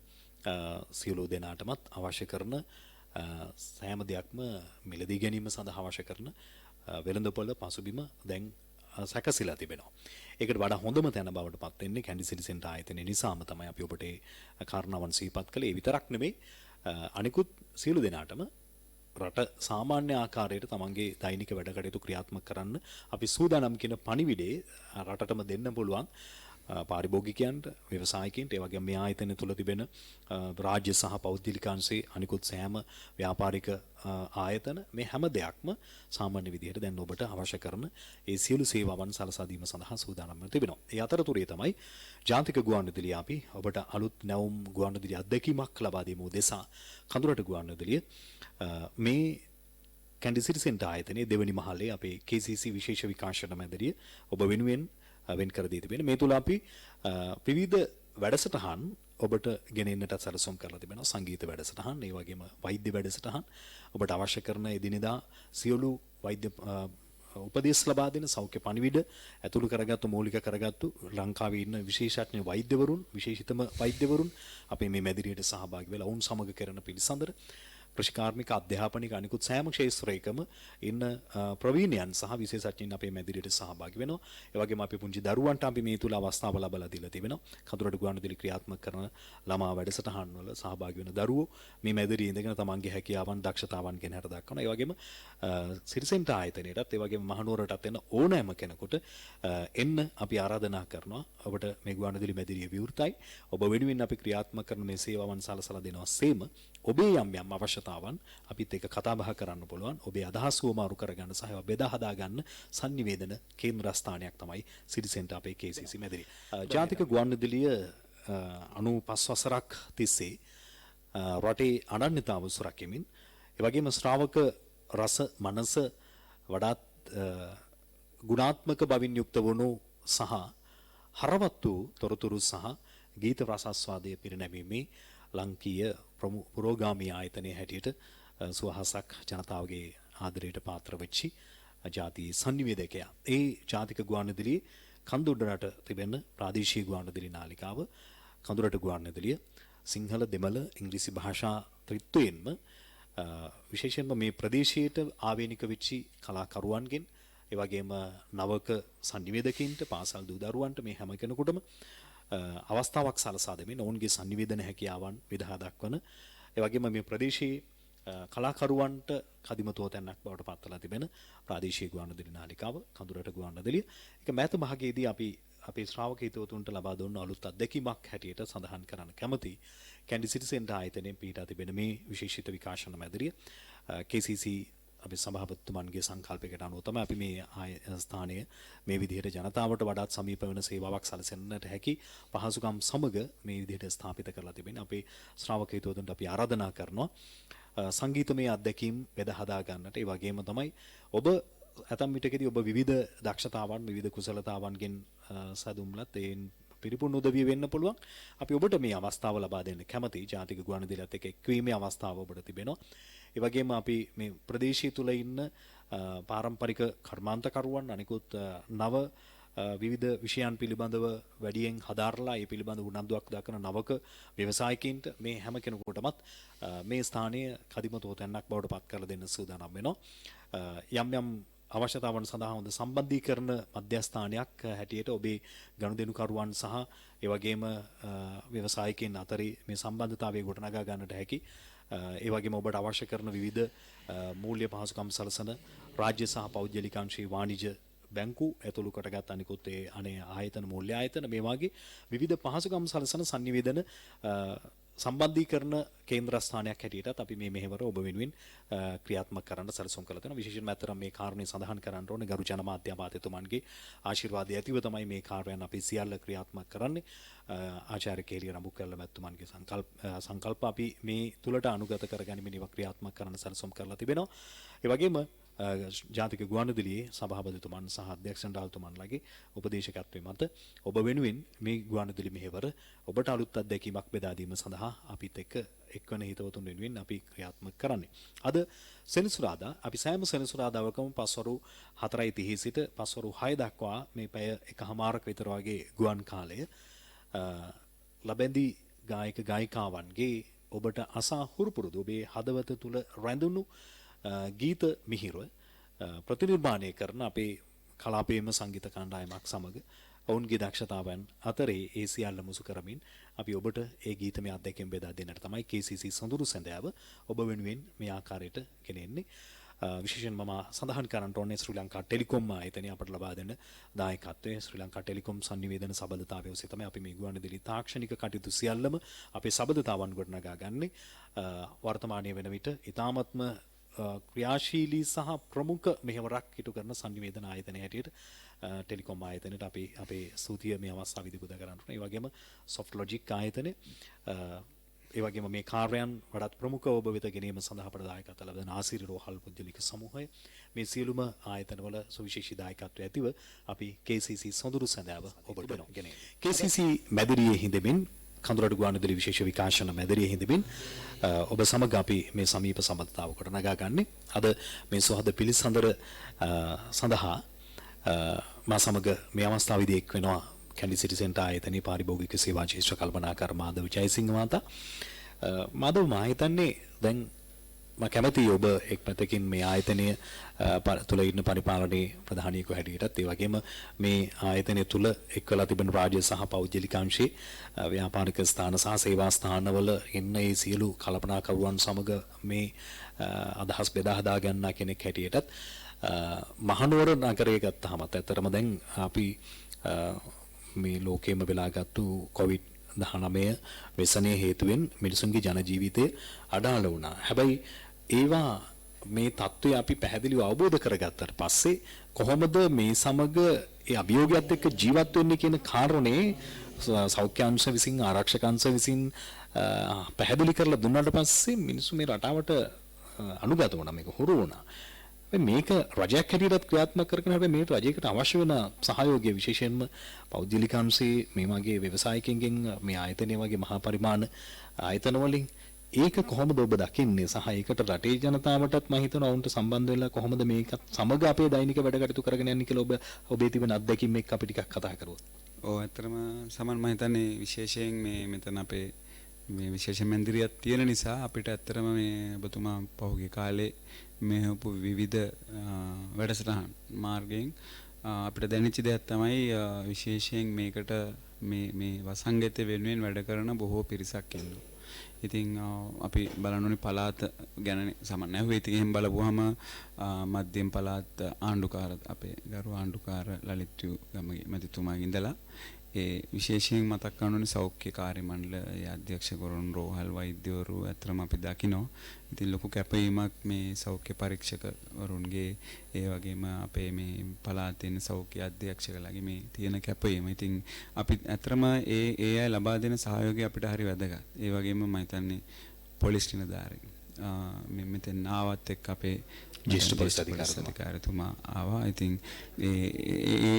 සියලු දෙනාටමත් අවශ්‍ය කරන සෑම දෙයක්ම මිලදී ගැනීම සඳහා අවශ්‍ය කරන වෙළඳපොළ පසුබිම දැන් සැකසීලා තිබෙනවා. ඒකට වඩා හොඳම තැන බවට පත් වෙන්නේ කැන්ඩි සිටි සෙන්ටර් ආයතනය නිසාම තමයි අපි ඔබට ඒ කාරණාවන් සිහිපත් කළේ. ඒ විතරක් නෙමෙයි අනිකුත් සියලු දෙනාටම රට සාමාන්‍ය ආකාරයට තමන්ගේ දෛනික වැඩ කටයුතු ක්‍රියාත්මක කරන්න අපි සූදානම් කියන පණිවිඩේ රටටම දෙන්න පුළුවන් පාරිභෝගිකයන්ට ව්‍යවසායකින්ට ඒ වගේම මේ ආයතන තුල තිබෙන රාජ්‍ය සහ පෞද්ගලිකාංශයේ අනිකුත් සෑම ව්‍යාපාරික ආයතන මේ හැම දෙයක්ම සාමාන්‍ය විදිහට දැන් ඔබට අවශ්‍ය කරන ඒ සියලු සේවාවන් සලසා දීම සඳහා සූදානම් වෙ තිබෙනවා. ඒ අතරතුරේ තමයි ජාතික ගුවන්විදුලිය අපි ඔබට අලුත් නැවුම් ගුවන්විදුලි අත්දැකීමක් ලබා දීමු උදෙසා කඳුරට ගුවන්විදුලිය මේ කැන්ඩි සිටි සෙන්ටර් ආයතනයේ දෙවනි මහලේ අපේ KCC විශේෂ විකාශන මැදිරිය ඔබ වෙනුවෙන් වෙන් කර දී තිබෙනවා. මේ තුල අපි විවිධ වැඩසටහන් ඔබට ගෙනෙන්නට සැලසුම් කරලා තිබෙනවා. සංගීත වැඩසටහන්, ඒ වගේම වෛද්‍ය වැඩසටහන්, ඔබට අවශ්‍ය කරන එදිනෙදා සියලු වෛද්‍ය උපදෙස් ලබා දෙන සෞඛ්‍ය පණිවිඩ ඇතුළු කරගත්තු මූලික කරගත්තු ලංකාවේ ඉන්න විශේෂඥ වෛද්‍යවරුන් විශේෂිතම වෛද්‍යවරුන් අපේ මේ මැදිරියට සහභාගී වෙලා ඔවුන් සමග කරන පිළිසඳර කෘෂිකාර්මික අධ්‍යාපනික අනිකුත් සෑම ක්ෂේත්‍රයකම ඉන්න ප්‍රවීණයන් සහ විශේෂඥයින් අපේ මැදිරියට සහභාගී වෙනවා. ඒ වගේම අපි පුංචි දරුවන්ට අපි මේ තුල අවස්ථාව ලබා දීලා තිබෙනවා. කඳුරට ගුවන්විදුලි ක්‍රියාත්මක කරන ළමා වැඩසටහන් වල සහභාගී වෙන දරුවෝ මේ මැදිරියේ ඉඳගෙන තමන්ගේ හැකියාවන් දක්ෂතාවන් ගැන හට දක්වනවා. ඒ වගේම සිරිසෙන්ට ආයතනයටත් ඒ වගේම මහනුවරටත් එන ඕනෑම කෙනෙකුට එන්න අපි ආරාධනා කරනවා. ඔබට මේ ගුවන්විදුලි මැදිරිය විවෘතයි. ඔබ වෙනුවෙන් අපි ක්‍රියාත්මක කරන මේ සේවාවන් සලසලා දෙනවා සේම ඔබේ යම් යම් අවශ්‍යතාවන් අපිත් එක්ක කතා බහ කරන්න පුළුවන්. ඔබේ අදහස් වමාරු කරගන්න සහ ඒවා බෙදා හදා ගන්න sannivedana කේන්ද්‍රස්ථානයක් තමයි සිරිසෙන්ට අපේ KCC මැදිරිය. ජාතික ගුවන්විදුලිය 95 වසරක් තිස්සේ රටේ අනන්‍යතාව සුරැකීමෙන් ඒ වගේම ශ්‍රාවක රස මනස වඩාත් ගුණාත්මක බවින් යුක්ත වුණු සහ හරවත් වූ තොරතුරු සහ ගීත රසාස්වාදය පිරිනැමීමේ ලංකීය පුරෝගාමී ආයතනයේ හැටියට සුවහසක් ජනතාවගේ ආදරයට පාත්‍ර වෙච්චි ජාතික සංනිවේදකයා. ඒ ජාතික ගුවන්විදුලියේ කඳුඩරට තිබෙන ප්‍රාදේශීය ගුවන්විදුලි නාලිකාව කඳුරට ගුවන්විදුලිය සිංහල දෙමළ ඉංග්‍රීසි භාෂා ත්‍රිත්වයෙන්ම විශේෂයෙන්ම මේ ප්‍රදේශයට ආවේනික වෙච්චි කලාකරුවන්ගෙන් ඒ වගේම නවක සංනිවේදකින්ට පාසල් දූ දරුවන්ට මේ හැම කෙනෙකුටම අවස්ථාවක් සලසා දෙමින් ඔවුන්ගේ සංනිවේදන හැකියාවන් විදහා දක්වන ඒ වගේම මේ ප්‍රදේශයේ කලාකරුවන්ට කදිමතුව තැන්නක් බවට පත්වලා තිබෙන ප්‍රාදේශීය ගුවන්විදුලි නාලිකාව කඳුරට ගුවන්විදුලිය. ඒක මෑත භාගයේදී අපි අපේ ශ්‍රාවක හිතවතුන්ට ලබා දුන්න අලුත් අත්දැකීමක් හැටියට සඳහන් කරන්න කැමති. කැන්ඩි සිටි සෙන්ටර් ආයතනයෙන් පිහිටා තිබෙන මේ විශේෂිත විකාශන මැදිරිය KCC අපි සභාපතිතුමන්ගේ සංකල්පයකට අනුව තමයි අපි මේ ස්ථානය මේ විදිහට ජනතාවට වඩාත් සමීප වෙන සේවාවක් සැලසෙන්නට හැකි පහසුකම් සමග මේ විදිහට ස්ථාපිත කරලා තිබෙන අපේ ශ්‍රාවක හිතවතුන්ට අපි ආරාධනා කරනවා සංගීතමය අත්දැකීම් බෙදා හදා ගන්නට. ඒ වගේම තමයි ඔබ ඇතම් විටකදී ඔබ විවිධ දක්ෂතාවන් විවිධ කුසලතාවන්ගෙන් සැදුම්ලත් ඒන් පිරිපුන් උදවිය වෙන්න පුළුවන්. අපි ඔබට මේ අවස්ථාව ලබා දෙන්න කැමති. ජාතික ගුවන්විදුලියත් එක්ක එක්වීමේ අවස්ථාව ඔබට තිබෙනවා. ඒ වගේම අපි මේ ප්‍රදේශය තුල ඉන්න පාරම්පරික කර්මාන්තකරුවන් අනිකුත් නව විවිධ විෂයන් පිළිබඳව වැඩියෙන් හදාarලා ඒ පිළිබඳ උනන්දුවක් දක්වන නවක ව්‍යවසායකින්ට මේ හැම කෙනෙකුටමත් මේ ස්ථානීය කදිමතෝ තැන්නක් බවට පත් කරලා දෙන්න සූදානම් වෙනවා. යම් යම් අවශ්‍යතාවන් සඳහා හොඳ සම්බන්ධීකරණ මධ්‍යස්ථානයක් හැටියට ඔබේ ගනුදෙනුකරුවන් සහ ඒ වගේම ව්‍යවසායකින් අතරේ මේ සම්බන්ධතාවය ගොඩනගා ගන්නට හැකි. ඒ වගේම ඔබට අවශ්‍ය කරන විවිධ මූල්‍ය පහසුකම් සලසන රාජ්‍ය සහ පෞද්ගලික අංශයේ වාණිජ්‍ය බැංකු ඇතුළු කොටගත් අනිකුත් ඒ අනේ ආයතන මූල්‍ය ආයතන මේ වගේ විවිධ පහසුකම් සලසන sannivedana සම්බන්ධීකරණ කේන්ද්‍රස්ථානයක් හැටියටත් අපි මේ මෙහෙවර ඔබ වෙනුවෙන් ක්‍රියාත්මක කරන්න සැලසුම් කළා තියෙනවා. විශේෂයෙන්ම අතර මේ කාරණේ සඳහන් කරන්න ඕනේ ගරු ජනමාධ්‍ය අමාත්‍යතුමන්ගේ ආශිර්වාදය ඇතිව තමයි මේ කාර්යයන් අපි සියල්ල ක්‍රියාත්මක කරන්නේ. ආචාර්ය කේලිය රඹුකැල්ල මැතිතුමන්ගේ සංකල්ප අපි මේ තුලට අනුගත කරගනිමින් ඒවා ක්‍රියාත්මක කරන්න සැලසුම් කරලා තිබෙනවා. ඒ වගේම ජාතික ගුවන්විදුලියේ සභාපතිතුමන් සහ අධ්‍යක්ෂ මණ්ඩලතුමන්ලගේ උපදේශකත්වයේ මත ඔබ වෙනුවෙන් මේ ගුවන්විදුලි මෙහෙවර ඔබට අලුත් අත්දැකීමක් බෙදා දීම සඳහා අපිත් එක්ක එක්වන හිතවතුන් වෙනුවෙන් අපි ක්‍රියාත්මක කරන්නේ. අද සෙනසුරාදා අපි සෑම සෙනසුරාදාවකම පස්වරු 4:30 සිට පස්වරු 6 දක්වා මේ පැය එකහමාරක විතර වගේ ගුවන් කාලය ලබැඳි ගායක ගායිකාවන්ගේ ඔබට අසා හුරු පුරුදු ඔබේ හදවත තුල රැඳුණු ගීත මිහිරව ප්‍රතිනිර්මාණය කරන අපේ කලාපේම සංගීත කණ්ඩායමක් සමග ඔවුන්ගේ දක්ෂතාවන් අතරේ ඒ සියල්ල මුසු කරමින් අපි ඔබට ඒ ගීතමය අත්දැකීම් බෙදා දෙන්නට තමයි KCC සොඳුරු සැඳෑව ඔබ වෙනුවෙන් මේ ආකාරයට ගෙනෙන්නේ. විශේෂයෙන්ම මම සඳහන් කරන්න ඕනේ ශ්‍රී ලංකා ටෙලිකොම් ආයතනය අපට ලබා දෙන දායකත්වයේ ශ්‍රී ලංකා ටෙලිකොම් සංනිවේදන සබඳතාවය ඔස්සේ තමයි අපි මේ ගුවන්විදුලි තාක්ෂණික කටයුතු සියල්ලම අපේ සබඳතාවන් ගොඩනගා ගන්නේ. වර්තමානයේ වෙන විට ඊ타මත්ම ක්‍රියාශීලී සහ ප්‍රමුඛ මෙහෙවරක් ඉටු කරන සංනිවේදන ආයතනය හැටියට ටෙලිකොම් ආයතනයට අපි අපේ ස්තුතිය මේ අවස්ථාවේදී පුද කරන්න ඕනේ. ඒ වගේම සොෆ්ට් ලොජික් ආයතනය ඒ වගේම මේ කාර්යයන් වඩාත් ප්‍රමුඛව ඔබ වෙත ගෙනීම සඳහා ප්‍රදායකත්ව ලබන ආසිරි රෝහල් පුද්ගලික සමූහය මේ සියලුම ආයතනවල සුවිශේෂී දායකත්වය ඇතිව අපි KCC සොඳුරු සැඳෑව ඔබට ගෙනෙනවා. KCC මැදිරියේ හිඳමින් කඳුරට ගුවන්විදුලි විශේෂ විකාශන මැදිරියේ හිඳමින් ඔබ සමග අපි මේ සමීප සම්බන්ධතාවකට නගා ගන්නේ. අද මේ සුහද පිළිසඳර සඳහා මා සමග මේ අවස්ථාවේදී එක් වෙනවා කැන්ඩි සිටි සෙන්ටර් ආයතනයේ පාරිභෝගික සේවා ශිෂ්‍ය කල්පනාකර මාධව ජයසිංහ මහතා. මාධව මා හිතන්නේ දැන් මම කැමතියි ඔබ එක් පැත්තකින් මේ ආයතනය තුල ඉන්න පරිපාලනයේ ප්‍රධානියෙකු හැටියටත් ඒ වගේම මේ ආයතනය තුල එක්වලා තිබෙන රාජ්‍ය සහ පෞද්ගලික අංශයේ ව්‍යාපාරික ස්ථාන සහ සේවා ස්ථානවල ඉන්න ඒ සියලු කල්පනාකරුවන් සමග මේ අදහස් බෙදා හදා ගන්නා කෙනෙක් හැටියටත් මහනුවර නගරය ගත්තාම ඇත්තටම දැන් අපි මේ ලෝකෙම වෙලාගත්තු COVID-19 වෙසනේ හේතුවෙන් මිනිසුන්ගේ ජන ජීවිතය අඩාල වුණා. හැබැයි ඒවා මේ தত্ত্বය අපි පැහැදිලිව අවබෝධ කරගත්තට පස්සේ කොහොමද මේ සමග ඒ අභියෝගයත් එක්ක ජීවත් වෙන්නේ කියන කාරණේ සෞඛ්‍ය අංශ විසින් ආරක්ෂක අංශ විසින් පැහැදිලි කරලා දුන්නාට පස්සේ මිනිස්සු මේ රටාවට අනුගත වුණා, මේක හුරු වුණා. මේක රජයක් හැටියටත් ක්‍රියාත්මක කරගෙන හැබැයි මේ රජයකට අවශ්‍ය වෙන සහයෝගය විශේෂයෙන්ම පෞද්ගලික අංශයේ මේ වගේ ව්‍යවසායකින්ගෙන් මේ ආයතනය වගේ මහා පරිමාණ ආයතන වලින් ඒක කොහොමද ඔබ දකින්නේ සහ ඒකට රටේ ජනතාවටත් මම හිතනවා උන්ට සම්බන්ධ වෙලා කොහොමද මේකත් සමග අපේ දෛනික වැඩ කටයුතු කරගෙන යන්නේ කියලා ඔබේ තිබෙන අත්දැකීම් එක්ක අපි ටිකක් කතා කරුවොත්. ඔව් ඇත්තටම සමන් මම හිතන්නේ විශේෂයෙන් මේ මෙතන අපේ මේ විශේෂ මන්දිරයක් තියෙන නිසා අපිට ඇත්තටම මේ ඔබතුමා පහුගිය කාලේ මේ හපු විවිධ වැඩසටහන් මාර්ගයෙන් අපිට දැනෙච්ච දෙයක් තමයි විශේෂයෙන් මේකට මේ වසංගතය වෙනුවෙන් වැඩ කරන බොහෝ පිරිසක් ඉන්නවා. ඉතින් අපි බලන්න ඕනේ පළාත ගැන සමන් නැහැ. ඉතින් එහෙම බලපුවාම මධ්‍යම පළාත් ආණ්ඩුකාර අපේ ගරු ආණ්ඩුකාර ලලිත්තු ගමගේ මැතිතුමාගේ ඉඳලා ඒ විශේෂයෙන් මතක් කරනෝනේ සෞඛ්‍ය කාර්ය මණ්ඩලයේ අධ්‍යක්ෂකවරුන් රෝහල් වෛද්‍යවරු අතරම අපි දකිනවා. ඉතින් ලොකු කැපවීමක් මේ සෞඛ්‍ය පරීක්ෂකවරුන්ගේ ඒ වගේම අපේ මේ පළාතේ ඉන්න සෞඛ්‍ය අධ්‍යක්ෂකලාගේ මේ තියෙන කැපවීම. ඉතින් අපි අතරම ඒ අය ලබා දෙන සහයෝගය අපිට හරි වැදගත්. ඒ වගේම මම හිතන්නේ පොලිස් නිලධාරීන් මෙතෙන් ආවත් එක්ක අපේ ජ්‍යෙෂ්ඨ පොලිස් අධිකාරිතුමා ආවා. ඉතින් ඒ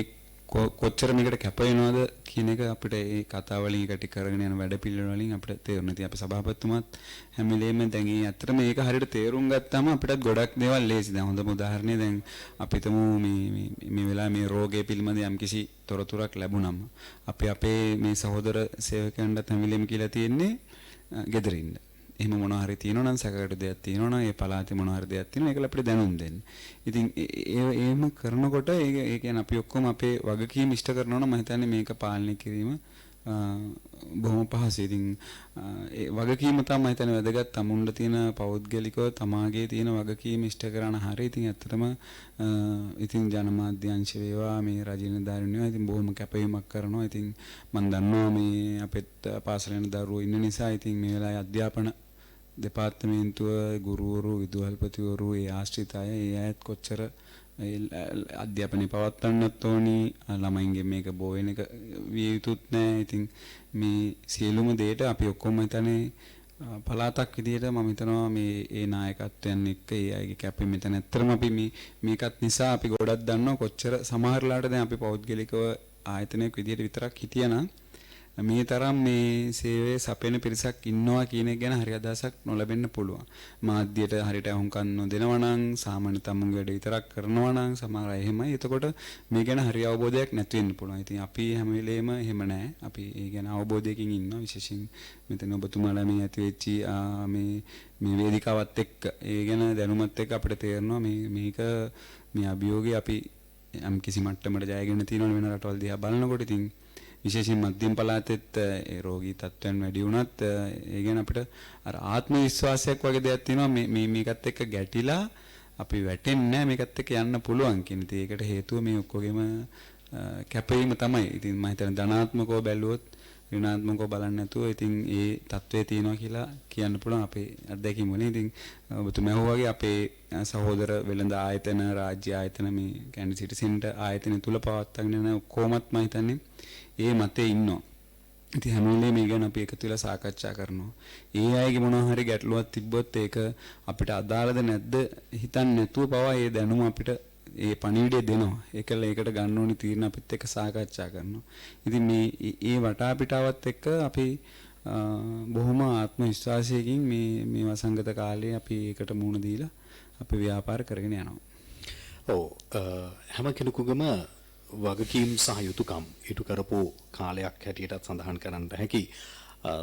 කොච්චර මේකට කැප වෙනවද කියන එක අපිට ඒ කතා වලින් එකට කරගෙන යන වැඩ පිළිවෙල වලින් අපිට තේරුණා. ඉතින් අපේ සභාපතිතුමාත් හැම වෙලේම දැන් ඒ අතර මේක හරියට තේරුම් ගත්තාම අපිටත් ගොඩක් දේවල් ලේසි. දැන් හොඳම උදාහරණය දැන් අපි තමු මේ වෙලාවේ මේ රෝගය පිළිබඳ යම්කිසි තොරතුරක් ලැබුණම අපි අපේ මේ සහෝදර සේවකයන්ට හැම වෙලේම කියලා තියෙන්නේ ගෙදරින්. එහෙම මොනවා හරි තියෙනවා නම් සැකකට දෙයක් තියෙනවා නම් ඒ පළාතේ මොනවා හරි දෙයක් තියෙනවා ඒකල අපිට දැනුම් දෙන්න. ඉතින් එහෙම කරනකොට ඒ කියන්නේ අපි ඔක්කොම අපේ වගකීම් ඉෂ්ට කරනවා නම් මම හිතන්නේ මේක පාලනය කිරීම බොහොම පහසුයි. ඉතින් ඒ වගකීම තමයි මම හිතන්නේ වැදගත්. තමුන්ට තියෙන පෞද්ගලිකව තමාගේ තියෙන වගකීම ඉෂ්ට කරන හැරි ඉතින් ඇත්තටම ඉතින් ජනමාධ්‍යංශ වේවා මේ රජින දාරුණිය ඉතින් බොහොම කැපවීමක් කරනවා. ඉතින් මම දන්නවා මේ අපෙත් පාසල යන දරුවෝ ඉන්න නිසා ඉතින් මේ වෙලාවේ අධ්‍යාපන දෙපාර්තමේන්තුව ගුරුවරු විදුහල්පතිවරු ඒ ආශ්‍රිත අය ඒ අයත් කොච්චර අධ්‍යාපනය පවත්වන්නත් ඕනි ළමයින්ගේ මේක බෝ වෙන එක විය යුතුත් නැහැ. ඉතින් මේ සියලුම දේට අපි ඔක්කොම හිතන්නේ පළාතක් විදියට මම හිතනවා මේ ඒ නායකත්වයන් එක්ක ඒ අයගේ කැපීම මෙතන ඇත්තටම අපි මේකත් නිසා අපි ගොඩක් දන්නවා කොච්චර සමහරලාට දැන් අපි පෞද්ගලිකව ආයතනයක් විදියට විතරක් හිටියනම් මේ තරම් මේ සේවයේ සපයන පිරිසක් ඉන්නවා කියන එක ගැන හරි අදහසක් නොලැබෙන්න පුළුවන්. මාධ්‍යයට හරියට අහුම්කම් නොදෙනවා නම් සාමාන්‍ය තමුන්ගේ වැඩ විතරක් කරනවා නම් සමහර අය එහෙමයි. එතකොට මේ ගැන හරි අවබෝධයක් නැති වෙන්න පුළුවන්. ඉතින් අපි හැම වෙලේම එහෙම නැහැ. අපි ඒ ගැන අවබෝධයකින් ඉන්නවා. විශේෂයෙන් මෙතන ඔබතුමාලා මේ ඇති වෙච්චි මේ වේදිකාවත් එක්ක ඒ ගැන දැනුමත් එක්ක අපිට තේරෙනවා මේක මේ අභියෝගය අපි යම් කිසි මට්ටමකට ජයගෙන තියෙනවා වෙන රටවල් දිහා බලනකොට. ඉතින් විශේෂයෙන් මධ්‍යම පළාතෙත් ඒ රෝගී තත්ත්වයන් වැඩි වුණත් ඒ ගැන අපිට අර ආත්ම විශ්වාසයක් වගේ දෙයක් තියෙනවා මේකත් එක්ක ගැටිලා අපි වැටෙන්නේ නැහැ මේකත් එක්ක යන්න පුළුවන් කියන ඉතින් ඒකට හේතුව මේ ඔක්කොගෙම කැපවීම තමයි. ඉතින් මම හිතන්නේ ධනාත්මකව බැලුවොත් ඍණාත්මකව බලන්නේ නැතුව ඉතින් ඒ තත්ත්වයේ තියෙනවා කියලා කියන්න පුළුවන් අපේ අත්දැකීම් වලින්. ඉතින් ඔබතුමා වගේ අපේ සහෝදර වෙළඳ ආයතන රාජ්‍ය ආයතන මේ කැන්ඩි සිටි සෙන්ටර් ආයතන තුල පවත්වාගෙන යන ඔක්කොමත් මම හිතන්නේ ඒ මතේ ඉන්නවා. ඉතින් හැම වෙලේම මේ ගැන අපි එකතු වෙලා සාකච්ඡා කරනවා. ඒ අයගේ මොනවා හරි ගැටලුවක් තිබ්බොත් ඒක අපිට අදාළද නැද්ද හිතන්නේ නැතුව පවා ඒ දැනුම අපිට ඒ පණිවිඩය දෙනවා. ඒකල ඒකට ගන්න ඕනි තීරණ අපිත් එක්ක සාකච්ඡා කරනවා. ඉතින් මේ වටා පිටාවත් එක්ක අපි බොහොම ආත්ම විශ්වාසයකින් මේ වසංගත කාලේ අපි ඒකට මුහුණ දීලා අපි ව්‍යාපාර කරගෙන යනවා. ඔව් හැම කෙනෙකුගේම වගකීම් සහ යුතුයකම් ඉටු කරපු කාලයක් හැටියටත් සඳහන් කරන්න හැකි.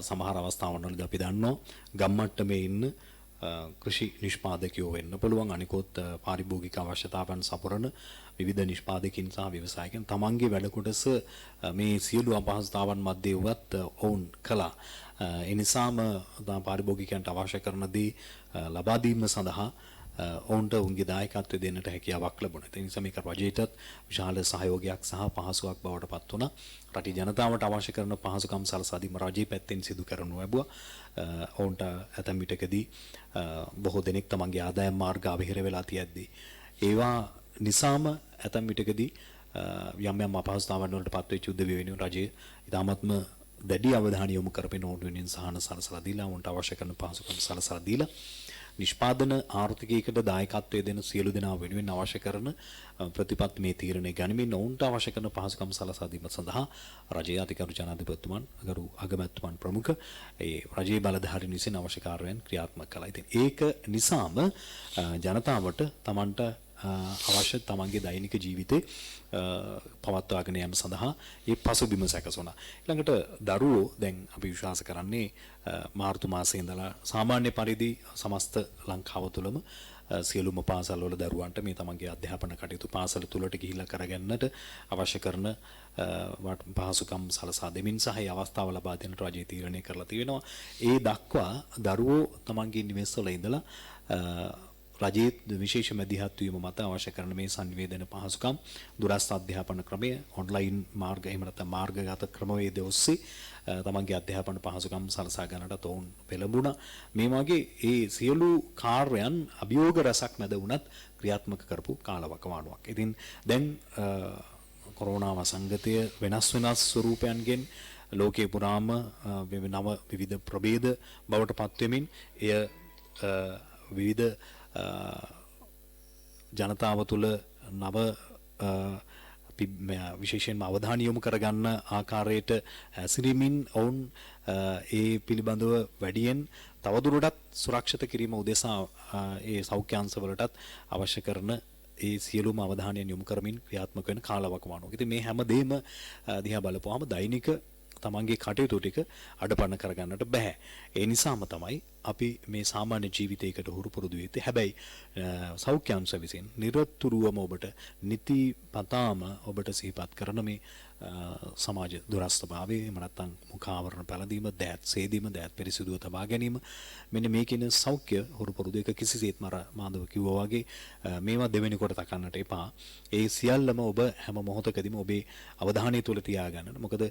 සමහර අවස්ථාවන් වලදී අපි දන්නවා ගම්මට්ටමේ ඉන්න කෘෂි නිෂ්පාදකයෝ වෙන්න පුළුවන්, අනිකොත් පාරිභෝගික අවශ්‍යතාවන් සපුරන විවිධ නිෂ්පාදකින් සහ ව්‍යවසායකයන් තමන්ගේ වැඩ කොටස මේ සියලු අපහසුතාවන් මැද්දේ වුවත් ඔවුන් කළා. ඒ නිසාම පාරිභෝගිකයන්ට අවශ්‍ය කරන දේ ලබා දීම සඳහා ඔවුන්ට උන්ගේ දායකත්වය දෙන්නට හැකියාවක් ලැබුණා. ඒ නිසා මේක රජයටත් විශාල සහයෝගයක් සහ පහසුවක් බවට පත් වුණා. රටේ ජනතාවට අවශ්‍ය කරන පහසුකම් සලසා දීම රජයේ පැත්තෙන් සිදු කරනු ලැබුවා. ඔවුන්ට ඇතැම් විටකදී බොහෝ දෙනෙක් තමන්ගේ ආදායම් මාර්ග අවහිර වෙලා තියද්දී ඒවා නිසාම ඇතැම් විටකදී යම් යම් අපහසුතාවන් වලට පත් වෙච්ච උද්දේවය වෙනුවෙන් රජය ඉතාමත්ම දැඩි අවධානය යොමු කරගෙන ඔවුන් වෙනුවෙන් සහන සලසලා දීලා ඔවුන්ට අවශ්‍ය කරන පහසුකම් සලසලා දීලා නිෂ්පාදන ආර්ථිකයකට දායකත්වය දෙන සියලු දෙනා වෙනුවෙන් අවශ්‍ය කරන ප්‍රතිපත්ති මේ තීරණය ගනිමින් ඔවුන්ට අවශ්‍ය කරන පහසුකම් සලසා දීම සඳහා රජයේ අධිකරු ජනාධිපතිතුමන් ගරු අගමැතිතුමන් ප්‍රමුඛ ඒ රජයේ බලධාරීන් විසින් අවශ්‍ය කාර්යයන් ක්‍රියාත්මක කළා. ඉතින් ඒක නිසාම ජනතාවට Tamanට අවශ්‍ය තමන්ගේ දෛනික ජීවිතේ පවත්වාගෙන යාම සඳහා මේ පසුබිම සැකසුණා. ඊළඟට දරුවෝ දැන් අපි විශ්වාස කරන්නේ මාර්තු මාසයේ ඉඳලා සාමාන්‍ය පරිදි සමස්ත ලංකාව තුළම සියලුම පාසල් වල දරුවන්ට මේ තමන්ගේ අධ්‍යාපන කටයුතු පාසල තුලට ගිහිල්ලා කරගන්නට අවශ්‍ය කරන පහසුකම් සලසා දෙමින් සහ ඒ අවස්ථාව ලබා දෙන්නට රජය තීරණය කරලා තියෙනවා. ඒ දක්වා දරුවෝ තමන්ගේ නිවෙස් වල ඉඳලා රජයේ විශේෂ මැදිහත් වීම මත අවශ්‍ය කරන මේ සංවේදන පහසුකම් දුරස්ථ අධ්‍යාපන ක්‍රමය ඔන්ලයින් මාර්ග එහෙම නැත්නම් මාර්ගගත ක්‍රමවේද ඔස්සේ තමන්ගේ අධ්‍යාපන පහසුකම් සලසා ගන්නට ඔවුන් පෙළඹුණා. මේ වගේ ඒ සියලු කාර්යයන් අභියෝග රසක් මැද වුණත් ක්‍රියාත්මක කරපු කාලවකවානුවක්. ඉතින් දැන් කොරෝනා වසංගතය වෙනස් ස්වරූපයන්ගෙන් ලෝකේ පුරාම නව විවිධ ප්‍රභේද බවට පත් වෙමින් එය විවිධ ජනතාව තුළ නව විශේෂයෙන්ම අවධානය යොමු කරගන්න ආකාරයට හැසිරීමින් ඔවුන් ඒ පිළිබඳව වැඩියෙන් තවදුරටත් සුරක්ෂිත කිරීම උදෙසා ඒ සෞඛ්‍ය අංශවලටත් අවශ්‍ය කරන ඒ සියලුම අවධානයන් යොමු කරමින් ක්‍රියාත්මක වෙන කාලවකවානුවක්. ඉතින් මේ හැම දෙයක්ම දිහා බලපුවාම දෛනික තමන්ගේ කටයුතු ටික අඩපණ කරගන්නට බෑ. ඒ නිසාම තමයි අපි මේ සාමාන්‍ය ජීවිතයකට හුරු පුරුදු වෙත්තේ. හැබැයි සෞඛ්‍ය අංශ විසින් නිරතුරුවම ඔබට නිතිපතාම ඔබට සිහිපත් කරන මේ සමාජ දුරස්ථභාවය එහෙම නැත්නම් මුඛාවරණ පැළඳීම, දෑත් සේදීම, දෑත් පිරිසිදුව තබා ගැනීම මෙන්න මේකින සෞඛ්‍ය හුරු පුරුදු එක කිසිසේත්ම මාදව කිව්වා වගේ මේවා දෙවෙනි කොට තකන්නට එපා. ඒ සියල්ලම ඔබ හැම මොහොතකදීම ඔබේ අවධානය තුල තියාගන්න. මොකද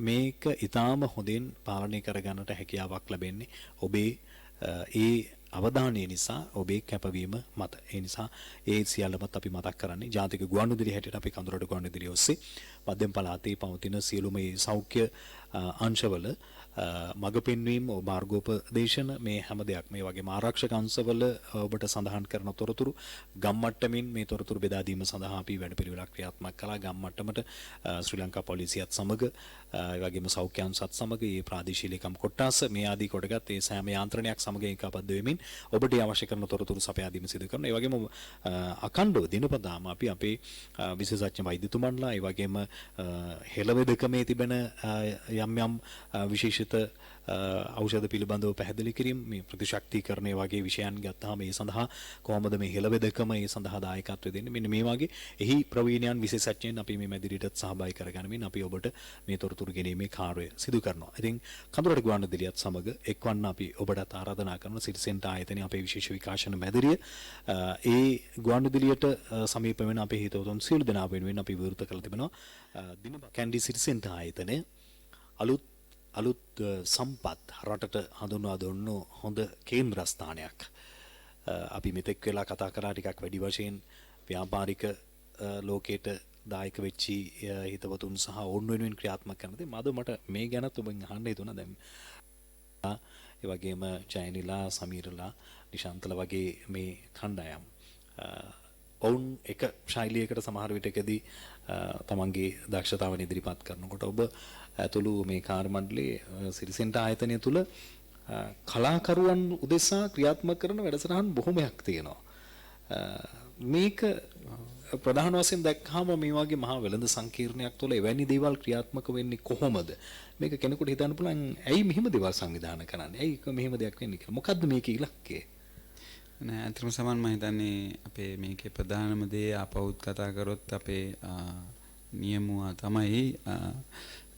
මේක ඊටාම හොඳින් පාලනය කරගන්නට හැකියාවක් ලැබෙන්නේ ඔබේ ඒ අවධානය නිසා, ඔබේ කැපවීම මත. ඒ නිසා ඒ සියල්ලමත් අපි මතක් කරන්නේ ජාතික ගුවන්විදුලි හැටියට අපි කඳුරට ගුවන්විදුලිය ඔස්සේ මධ්‍යම පළාතේ පවතින සියලුම මේ සෞඛ්‍ය අංශවල මඟ පෙන්වීම, මාර්ගෝපදේශන මේ හැම දෙයක් මේ වගේ ආරක්ෂක අංශවල ඔබට සඳහන් කරන තොරතුරු ගම්මට්ටමින් මේ තොරතුරු බෙදා දීම සඳහා අපි වැඩපිළිවෙලක් ක්‍රියාත්මක කළා. ගම්මට්ටමට ශ්‍රී ලංකා පොලිසියත් සමග ඒ වගේම සෞඛ්‍ය අංශත් සමග මේ ප්‍රාදේශීය ලේකම් කොට්ටාස මේ ආදී කොටගත් ඒ සෑම යාන්ත්‍රණයක් සමග ඒකාබද්ධ වෙමින් ඔබට අවශ්‍ය කරන තොරතුරු සපයා දීම සිදු කරනවා. ඒ වගේම අඛණ්ඩව දිනපතාම අපි අපේ විශේෂඥ වෛද්‍යතුමන්ලා ඒ වගේම හෙළවෙදකමේ තිබෙන යම් යම් විශේෂිත ඖෂධ පිළිබඳව පැහැදිලි කිරීම, මේ ප්‍රතිශක්තිකරණය වගේ විෂයන් ගත්තාම ඒ සඳහා කොහොමද මේ හෙළවෙදකම ඒ සඳහා දායකත්වය දෙන්නේ, මෙන්න මේ වගේ එහි ප්‍රවීණයන් විශේෂඥයන් අපි මේ මැදිරියටත් සහභාගී කරගනිමින් අපි ඔබට මේ තොරතුරු ගෙනීමේ කාර්යය සිදු කරනවා. ඉතින් කඳුරට ගුවන්විදුලියත් සමග එක්වන්න අපි ඔබට ආරාධනා කරන සිටිසෙන්ට ආයතනයේ අපේ විශේෂ විකාශන මැදිරිය ඒ ගුවන්විදුලියට සමීප වෙන අපේ හිතවතුන් සියලු දෙනා වෙනුවෙන් අපි විවෘත කළ තිබෙනවා. කැන්ඩි සිටිසෙන්ට ආයතනය අලුත් සම්පත් රටට හඳුන්වා දුන්නු හොඳ කේන්ද්‍රස්ථානයක්. අපි මෙතෙක් වෙලා කතා කරා ටිකක් වැඩි වශයෙන් ව්‍යාපාරික ලෝකයට දායක වෙච්චි හිතවතුන් සහ ඔවුන් වෙනුවෙන් ක්‍රියාත්මක කරන දේ මට මේ ගැනත් ඔබෙන් අහන්න හිතුණා. දැන් ඒ වගේම ජයනිලා, සමීරලා, නිශාන්තලා වගේ මේ කණ්ඩායම් ඔවුන් එක ශෛලියකට සමහර විටකදී තමන්ගේ දක්ෂතාවන් ඉදිරිපත් කරනකොට ඔබ ඇතුළු මේ කාර්ය මණ්ඩලයේ සිරිසෙන්ට ආයතනය තුල කලාකරුවන් උදෙසා ක්‍රියාත්මක කරන වැඩසටහන් බොහොමයක් තියෙනවා. මේක ප්‍රධාන වශයෙන් දැක්කහම මේ වගේ මහා වෙළඳ සංකීර්ණයක් තුළ එවැනි දේවල් ක්‍රියාත්මක වෙන්නේ කොහොමද? මේක කෙනෙකුට හිතන්න පුළුවන් ඇයි මෙහෙම දේවල් සංවිධානය කරන්නේ? ඇයි මෙහෙම දෙයක් වෙන්නේ කියලා. මොකද්ද මේකේ ඉලක්කය? නෑ අතරම සමන් මම හිතන්නේ අපේ මේකේ ප්‍රධානම දේ ආපහුත් කතා කරොත් අපේ නියමුව තමයි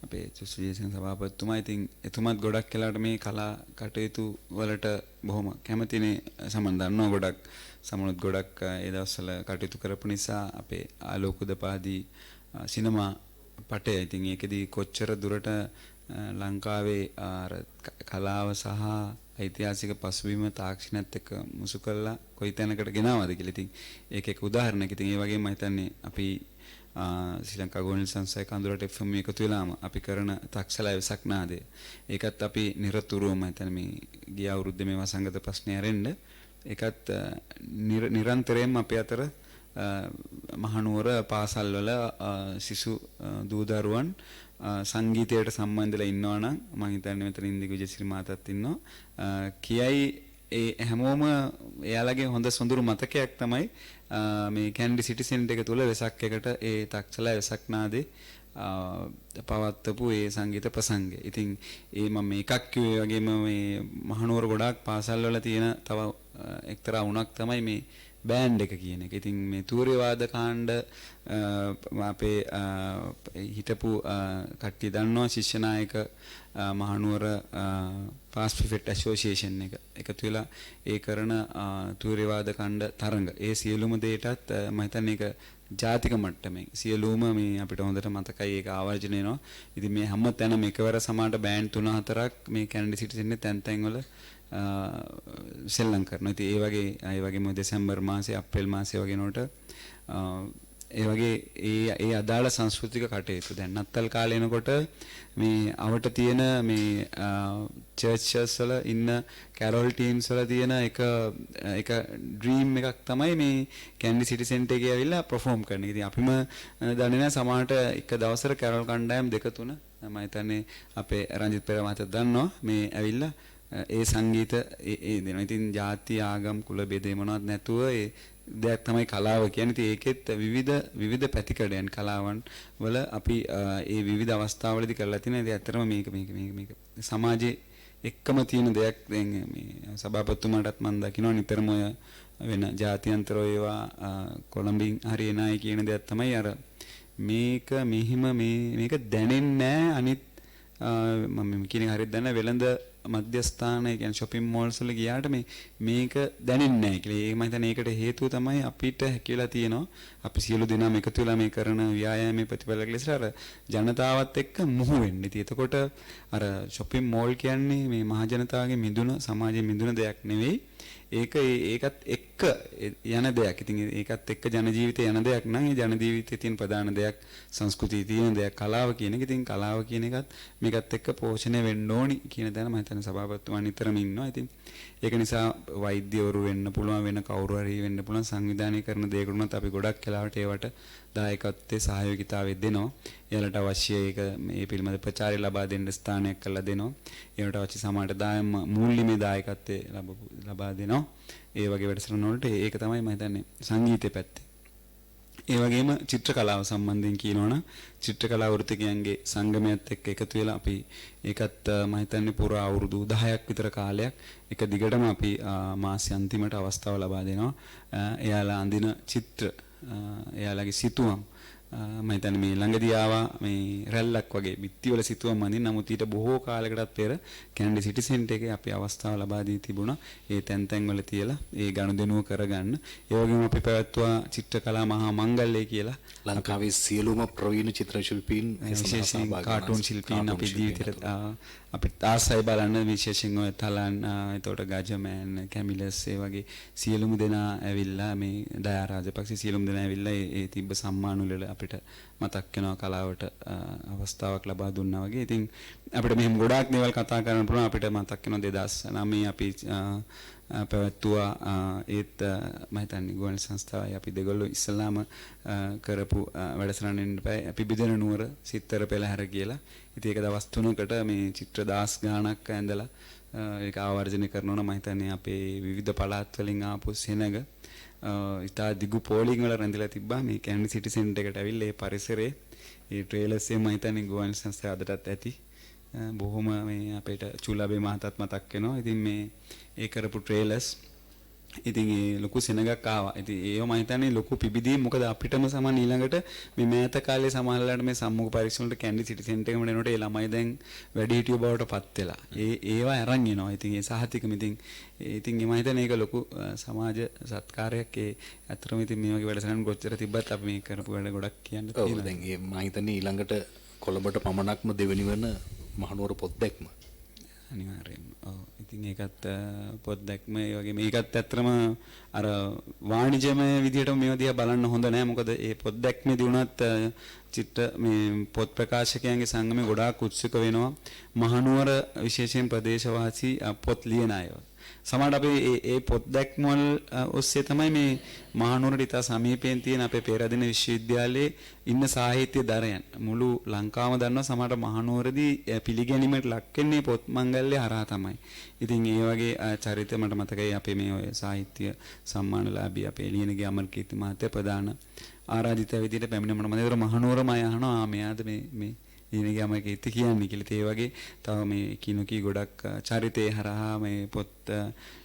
අපේ සුජේසන් සභාපතිතුමා. ඉතින් එතුමත් ගොඩක් වෙලාවට මේ කලා කටයුතු වලට බොහොම කැමතිනේ. සමන් දන්නවා ගොඩක් සමනුත් ගොඩක් ඒ දවස්වල කටයුතු කරපු නිසා අපේ ආලෝක උදපාදී සිනමා පටය. ඉතින් ඒකෙදී කොච්චර දුරට ලංකාවේ කලාව සහ ඓතිහාසික පසුබිම තාක්ෂණයත් එක්ක මුසු කරලා කොයි තැනකට ගෙනාවද කියලා. ඉතින් ඒක එක උදාහරණයක්. ඉතින් ඒ වගේම මම හිතන්නේ අපි ශ්‍රී ලංකා ගෝනල් සංසය කඳුරට FM එකතු වෙලාම අපි කරන තක්සලා වෙසක් නාදය. ඒකත් අපි නිරතුරුවම හිතන්නේ මේ ගිය අවුරුද්දේ මේ වසංගත ප්‍රශ්නේ ඇරෙන්න ඒකත් නිරන්තරයෙන්ම අපි අතර මහනුවර පාසල්වල සිසු දූ දරුවන් සංගීතයට සම්බන්ධලා ඉන්නවා නම් මම හිතන්නේ මෙතන ඉන්දික විජේසිරි මාතත් ඉන්නවා කියයි. ඒ හැමෝම එයාලගේ හොඳ සොඳුරු මතකයක් තමයි මේ කැන්ඩි සිටි සෙන්ටර් එක තුල වෙසක් එකට ඒ තක්සලා වෙසක් නාදේ පවත්වපු ඒ සංගීත ප්‍රසංගය. ඉතින් ඒ මම එකක් කිව්වේ වගේම මේ මහනුවර ගොඩාක් පාසල් වල තියෙන තව එක්තරා වුණක් තමයි මේ බෑන්ඩ් එක කියන එක. ඉතින් මේ තූර්ය වාද කාණ්ඩ අපේ හිටපු කට්ටිය දන්නවා ශිෂ්‍ය නායක මහනුවර පාස් ෆිෆෙට් ඇසෝසියේෂන් එක එකතු වෙලා ඒ කරන තූර්ය වාද කාණ්ඩ තරඟ ඒ සියලුම දේටත් මම හිතන්නේ ඒක ජාතික මට්ටමේ සියලුම මේ අපිට හොඳට මතකයි ඒක ආවර්ජන වෙනවා. ඉතින් මේ හැම තැනම එකවර සමානට බෑන්ඩ් 3-4ක් මේ කැනඩි සිටිසන්නේ තැන් තැන් වල සෙල්ලම් කරනවා. ඉතින් ඒ වගේම දෙසැම්බර් මාසේ අප්‍රේල් මාසේ වගේ නෝට ඒ වගේ ඒ අදාළ සංස්කෘතික කටයුතු දැන් නත්තල් කාලේ එනකොට මේ අවට තියෙන මේ චර්ච්ස් වල ඉන්න කැරොල් ටීම්ස් වල තියෙන එක ඩ්‍රීම් එකක් තමයි මේ කැන්ඩි සිටි සෙන්ටර් එකේ ඇවිල්ලා perform කරන එක. ඉතින් අපිම දන්නේ නැහැ සමහරට එක දවසට කැරොල් කණ්ඩායම් 2-3 මම හිතන්නේ අපේ රංජිත් පෙරේරා මහත්තයා දන්නවා මේ ඇවිල්ලා ඒ සංගීත ඒ දෙනවා. ඉතින් ಜಾති ආගම් කුල බෙදේ මොනවත් නැතුව ඒ දෙයක් තමයි කලාව කියන්නේ. ඉතින් ඒකෙත් විවිධ පැතිකඩයන් කලාවන් වල අපි ඒ විවිධ අවස්ථාවලදී කරලා තියෙනවා. ඉතින් ඇත්තටම මේක සමාජයේ එක්කම තියෙන දෙයක්. දැන් මේ සභාපතිතුමාටත් මම දකිනවා නිතරම ඔය වෙන ජාත්‍යන්තර ඒවා කොළඹින් හරි එනයි කියන දෙයක් තමයි අර මේක මෙහිම මේක දැනෙන්නේ නැහැ අනිත් මම කියන්නේ හරියට දැන වෙළඳ මධ්‍යස්ථාන ඒ කියන්නේ shopping malls වල ගියාට මේක දැනෙන්නේ නැහැ කියලා. ඒ මම හිතන්නේ ඒකට හේතුව තමයි අපිට හැකියලා තියෙනවා. අපි සියලු දෙනාම එකතු වෙලා මේ කරන ව්‍යායාමයේ ප්‍රතිඵලයක් ලෙස අර ජනතාවත් එක්ක මුහු වෙන්න. ඉතින් එතකොට අර shopping mall කියන්නේ මේ මහ ජනතාවගේ මිදුන සමාජයේ මිදුන දෙයක් නෙවෙයි. ඒකත් එක්ක යන දෙයක්. ඉතින් ඒකත් එක්ක ජන ජීවිතේ යන දෙයක් නම් ඒ ජන ජීවිතයේ තියෙන ප්‍රධාන දෙයක් සංස්කෘතියේ තියෙන දෙයක් කලාව කියන එක. ඉතින් කලාව කියන එකත් මේකත් එක්ක පෝෂණය වෙන්න ඕනි කියන තැන මම හිතන්නේ සභාපතිතුමා නිතරම ඉන්නවා. ඉතින් ඒක නිසා වෛද්‍යවරු වෙන්න පුළුවන් වෙන කවුරු හරි වෙන්න පුළුවන් සංවිධානය කරන දේකට අපි ගොඩක් කාලවට ඒවට දායකත්වයේ සහයෝගිතාවය දෙනවා. එයාලට අවශ්‍ය ඒක මේ පිළිබඳ ප්‍රචාරය ලබා දෙන්න ස්ථානයක් කරලා දෙනවා. ඒවට අවශ්‍ය සමාජයට දායම මූල්‍යමය දායකත්වයේ ලබා දෙනවා. ඒ වගේ වැඩසටහන් වලට ඒක තමයි මම හිතන්නේ සංගීතයේ පැත්තේ. ඒ වගේම චිත්‍ර කලාව සම්බන්ධයෙන් කියනවනම් චිත්‍ර කලා වෘත්තිකයන්ගේ සංගමයත් එක්ක එකතු වෙලා අපි ඒකත් මම හිතන්නේ පුරා අවුරුදු 10ක් විතර කාලයක් එක දිගටම අපි මාසෙ අන්තිමට අවස්ථාව ලබා දෙනවා. එයාලා අඳින චිත්‍ර එයාලගේ සිතුවම් මම හිතන්නේ මේ ළඟදී ආවා මේ රැල්ලක් වගේ බිත්තිවල සිතුවම් අඳින්න. නමුත් ඊට බොහෝ කාලයකටත් පෙර කැනඩි සිටි සෙන්ටර් එකේ අපි අවස්ථාව ලබා දී තිබුණා. ඒ තැන් වල තියලා ඒ ගනුදෙනුව කරගන්න. ඒ වගේම අපි පැවැත්වුවා චිත්‍රකලා මහා මංගල්‍යය කියලා. ලංකාවේ සියලුම ප්‍රවීණ චිත්‍ර ශිල්පීන් විශේෂයෙන් කාටුන් ශිල්පීන් අපි ජීවිතේට අපිට ආසයි බලන්න විශේෂයෙන් ඔය තලන් එතකොට ගජමෑන් කැමිලස් ඒ වගේ සියලුම දෙනා ඇවිල්ලා මේ දයා රාජපක්ෂ සියලුම දෙනා ඇවිල්ලා ඒ තිබ්බ සම්මාන වල අපිට මතක් වෙනවා කලාවට අවස්ථාවක් ලබා දුන්නා වගේ. ඉතින් අපිට මෙහෙම ගොඩාක් දේවල් කතා කරන්න පුළුවන්. අපිට මතක් වෙනවා 2009 අපි පැවැත්තුවා ඒත් මම හිතන්නේ ගුවන් සංස්ථාවයි අපි දෙගොල්ලෝ ඉස්සලාම කරපු වැඩසටහනෙන් අපි බිදෙන නුවර සිත්තර පෙළහැර කියලා. ඉතින් ඒක දවස් 3කට මේ චිත්‍ර 10 ගාණක් ඇඳලා ඒක ආවර්ජනය කරනවා නම් මම හිතන්නේ අපේ විවිධ පළාත් වලින් ආපු සෙනඟ ඉතා දිගු පෝලිං වල රැඳිලා තිබ්බා මේ කැන්ඩි සිටි සෙන්ටර් එකට ඇවිල්ලා ඒ පරිසරයේ ඒ ට්‍රේලර්ස් එක මම හිතන්නේ ගුවන් සංස්ථාව අදටත් ඇති බොහොම මේ අපේට චුලාබේ මහතාත් මතක් වෙනවා. ඉතින් මේ ඒ කරපු ට්‍රේලර්ස් ඉතින් ඒ ලොකු සෙනඟක් ආවා. ඉතින් ඒව මම හිතන්නේ ලොකු පිබිදීම් මොකද අපිටම සමාන ඊළඟට මේ මෑත කාලේ සමහරලාට මේ සම්මුඛ පරීක්ෂණ වලට කැන්ඩි සිටි සෙන්ටර් එකකට එනකොට ඒ ළමයි දැන් වැඩිහිටියෝ බවට පත් වෙලා. ඒවා අරන් එනවා. ඉතින් ඒ සහතිකම ඉතින් මම හිතන්නේ ඒක ලොකු සමාජ සත්කාරයක්. ඒ අතරම ඉතින් මේ වගේ වැඩසටහන් කොච්චර තිබ්බත් අපි මේ කරපු වැඩ ගොඩක් කියන්න තියෙනවා. ඔව් දැන් මම හිතන්නේ ඊළඟට කොළඹට පමණක්ම දෙවෙනි වෙන මහනුවර පොත් දැක්ම අනිවාර්යයෙන්ම. ඔව්. ඉතින් ඒකත් පොත් දැක්ම ඒ වගේ මේකත් ඇත්තටම අර වාණිජමය විදිහට මේව දිහා බලන්න හොඳ නෑ. මොකද ඒ පොත් දැක්මේදී උනත් චිත්‍ර මේ පොත් ප්‍රකාශකයන්ගේ සංගමේ ගොඩාක් උත්සුක වෙනවා. මහනුවර විශේෂයෙන් ප්‍රදේශවාසී පොත් ලියන අය. සමහරවිට අපි ඒ පොත් දැක්ම වල ඔස්සේ තමයි මේ මහනුවරට ඉතා සමීපයෙන් තියෙන අපේ පේරාදෙණිය විශ්වවිද්‍යාලයේ ඉන්න සාහිත්‍ය දරයන් මුළු ලංකාවම දන්නවා. සමහරට මහනුවරදී පිළිගැනීමට ලක් වෙන්නේ පොත් මංගල්‍ය හරහා තමයි. ඉතින් ඒ වගේ චරිත මට මතකයි අපේ මේ ඔය සාහිත්‍ය සම්මානලාභී අපේ ලියනගේ අමරකීර්ති මහත්තයා ප්‍රධාන ආරාධිත විදිහට පැමිණ මට මතකයි මහනුවරම අය අහනවා මෙයාද මේ ඊනගේ අමරකීර්ති කියන්නේ කියලා. ඒ වගේ තව මේ කිනුකී ගොඩක් චරිතේ හරහා මේ පොත්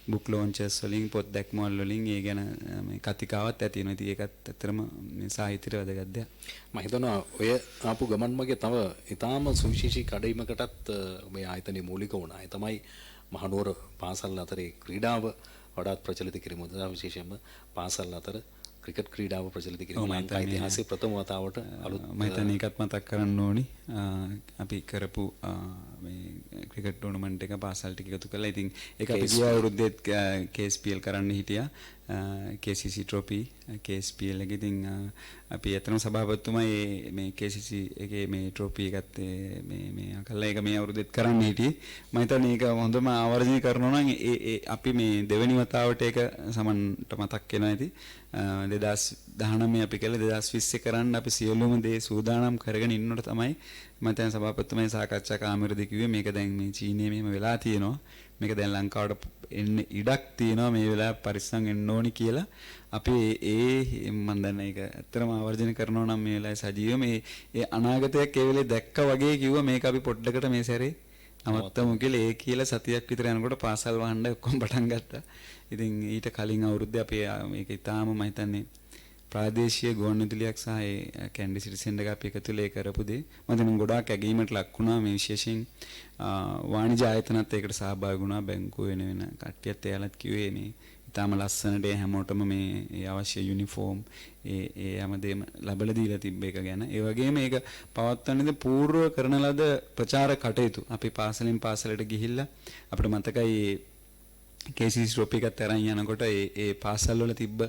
බුක් ලොන්චර්ස් වලින් පොත් දැක්මවල වලින් ඒ ගැන මේ කතිකාවත් ඇති වෙනවා. ඉතින් ඒකත් ඇත්තරම මේ සාහිත්‍යයට වැදගත් දෙයක්. මම හිතනවා ඔය ආපු ගමන් මගේ තව ඊටාම සුවිශේෂී කඩයිමකටත් මේ ආයතනයේ මූලික වුණා. ඒ තමයි මහනුවර පාසල් අතරේ ක්‍රීඩාව වඩාත් ප්‍රචලිත කිරීම. විශේෂයෙන්ම පාසල් අතර ක්‍රිකට් ක්‍රීඩාව ප්‍රචලිත කිරීම ලංකා ඉතිහාසයේ ප්‍රථම වතාවට අලුත් මම හිතන්නේ ඒකත් මතක් කරන්න ඕනි. අපි කරපු මේ ක්‍රිකට් ටූර්නමන්ට් එක පාසල් ටික එකතු කරලා ඉතින් ඒක අපි ගිය අවුරුද්දේත් KSPL කරන්න හිටියා. KCC trophy KSPL එකේ ඉතින් අපි අතන සභාපතිතුමා මේ KCC එකේ මේ trophy එකත් මේ අකල්ලා ඒක මේ අවුරුද්දේත් කරන්න හිටියේ. මම හිතන්නේ ඒක හොඳම ආවර්ජනය කරනවා නම් අපි මේ දෙවෙනි වතාවට ඒක සමන්ට මතක් වෙනවා ඇති. 2019 අපි කළේ 2020 කරන්න අපි සියලුම දේ සූදානම් කරගෙන ඉන්නකොට තමයි මම දැන් සභාපතිතුමා සාකච්ඡා කාමරේදී කිව්වේ මේක දැන් මේ චීනයේ මෙහෙම වෙලා තියෙනවා. මේක දැන් ලංකාවට එන්න ඉඩක් තියෙනවා මේ වෙලාව පරිස්සම් වෙන්න ඕනි කියලා. අපි මම දන්නේ ඒක ඇත්තටම ආවර්ජන කරනවා නම් මේ වෙලාවේ සජීව මේ අනාගතයක් ඒ වෙලේ දැක්කා වගේ කිව්වා මේක අපි පොඩ්ඩකට මේ සැරේ නවත්තමු කියලා. ඒ කියලා සතියක් විතර යනකොට පාසල් වහන්න ඔක්කොම පටන් ගත්තා. ඉතින් ඊට කලින් අවුරුද්දේ අපි මේක ඊටාම මම හිතන්නේ ප්‍රාදේශීය ගුවන්විදුලියක් සහ ඒ කැන්ඩි සිටි සෙන්ටර් එක අපි එකතු වෙලා කරපු දේ මම දැන් ගොඩාක් ඇගීමට ලක් වුණා. මේ විශේෂයෙන් වාණිජ්‍ය ආයතනත් ඒකට සහභාගී වුණා. බැංකුව වෙන කට්ටියත් එයාලත් කිව්වේ මේ ඊටාම ලස්සනට හැමෝටම මේ අවශ්‍ය යුනිෆෝම් ඒ හැමදේම ලැබලා දීලා තිබ්බ එක ගැන. ඒ වගේම මේක පවත්වන්නේද පූර්ව කරන ලද ප්‍රචාර කටයුතු. අපි පාසලෙන් පාසලට ගිහිල්ලා අපිට මතකයි KCC trophy එකත් අරන් යනකොට ඒ පාසල් වල තිබ්බ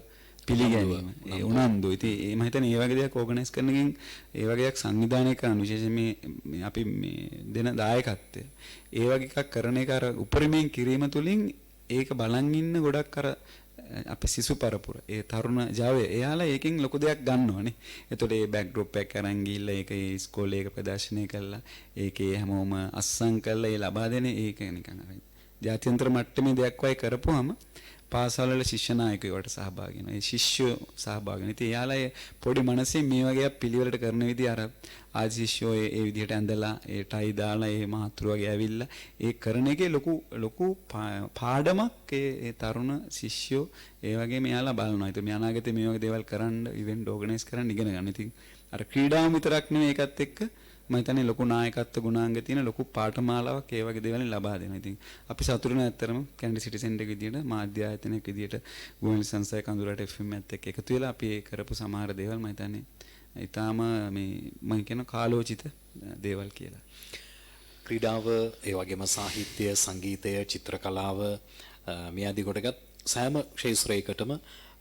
පිළිගැනීම ඒ උනන්දු. ඉතින් මම හිතන්නේ මේ වගේ දෙයක් ඕගනයිස් කරන එකෙන් ඒ වගේ දෙයක් සංවිධානය කරන විශේෂයෙන් මේ අපි මේ දෙන දායකත්වය ඒ වගේ එකක් කරන එක අර උපරිමයෙන් කිරීම තුළින් ඒක බලන් ඉන්න ගොඩක් අර අපේ සිසු පරපුර ඒ තරුණ ජවය එයාලා ඒකෙන් ලොකු දෙයක් ගන්නවනේ. එතකොට ඒ බෑක්ඩ්‍රොප් එක අරන් ගිහිල්ලා ඒක ඒ ඉස්කෝලේ එක ප්‍රදර්ශනය කළා. ඒකේ හැමෝම අස්සම් කළා ඒ ලබා දෙන ඒක නිකන් අර ජාත්‍යන්තර මට්ටමේ දෙයක් වයි කරපුවාම පාසල් වල ශිෂ්‍ය නායකයෙකුට සහභාගී වෙනවා. ඒ ශිෂ්‍යෝ සහභාගී වෙනවා. ඉතින් එයාලා පොඩි මනසින් මේ වගේ පිළිවෙලට කරන විදිහ අර ආදි ශිෂ්‍යෝ ඒ විදිහට ඇඳලා ඒ ටයි දාලා ඒ මහතුරු වගේ ඇවිල්ලා ඒ කරන එකේ ලොකු පාඩමක් ඒ තරුණ ශිෂ්‍යෝ ඒ වගේ මෙයාලා බලනවා. ඉතින් මේ අනාගතේ මේ වගේ දේවල් කරන්න ඉවෙන්ට් ඕගනයිස් කරන්න ඉගෙන ගන්න. ඉතින් අර ක්‍රීඩාව විතරක් නෙමෙයි ඒකත් එක්ක මම හිතන්නේ ලොකු නායකත්ව ගුණාංග තියෙන ලොකු පාඨමාලාවක් ඒ වගේ දේවල් ලබා දෙනවා. ඉතින් අපි සතුටු වෙන ඇත්තරම කැන්ඩි සිටි සෙන්ටර් එක විදියට මාධ්‍ය ආයතනයක විදියට ගුවන් සංස්ථාවේ කඳුරට FM එකත් එක්ක එකතු වෙලා අපි ඒ කරපු සමහර දේවල් මම හිතන්නේ ඊටාම මේ මම කියන කාලෝචිත දේවල් කියලා. ක්‍රීඩාව ඒ වගේම සාහිත්‍ය සංගීතය චිත්‍රකලාව මේ ආදී කොටගත් සෑම ක්ෂේත්‍රයකටම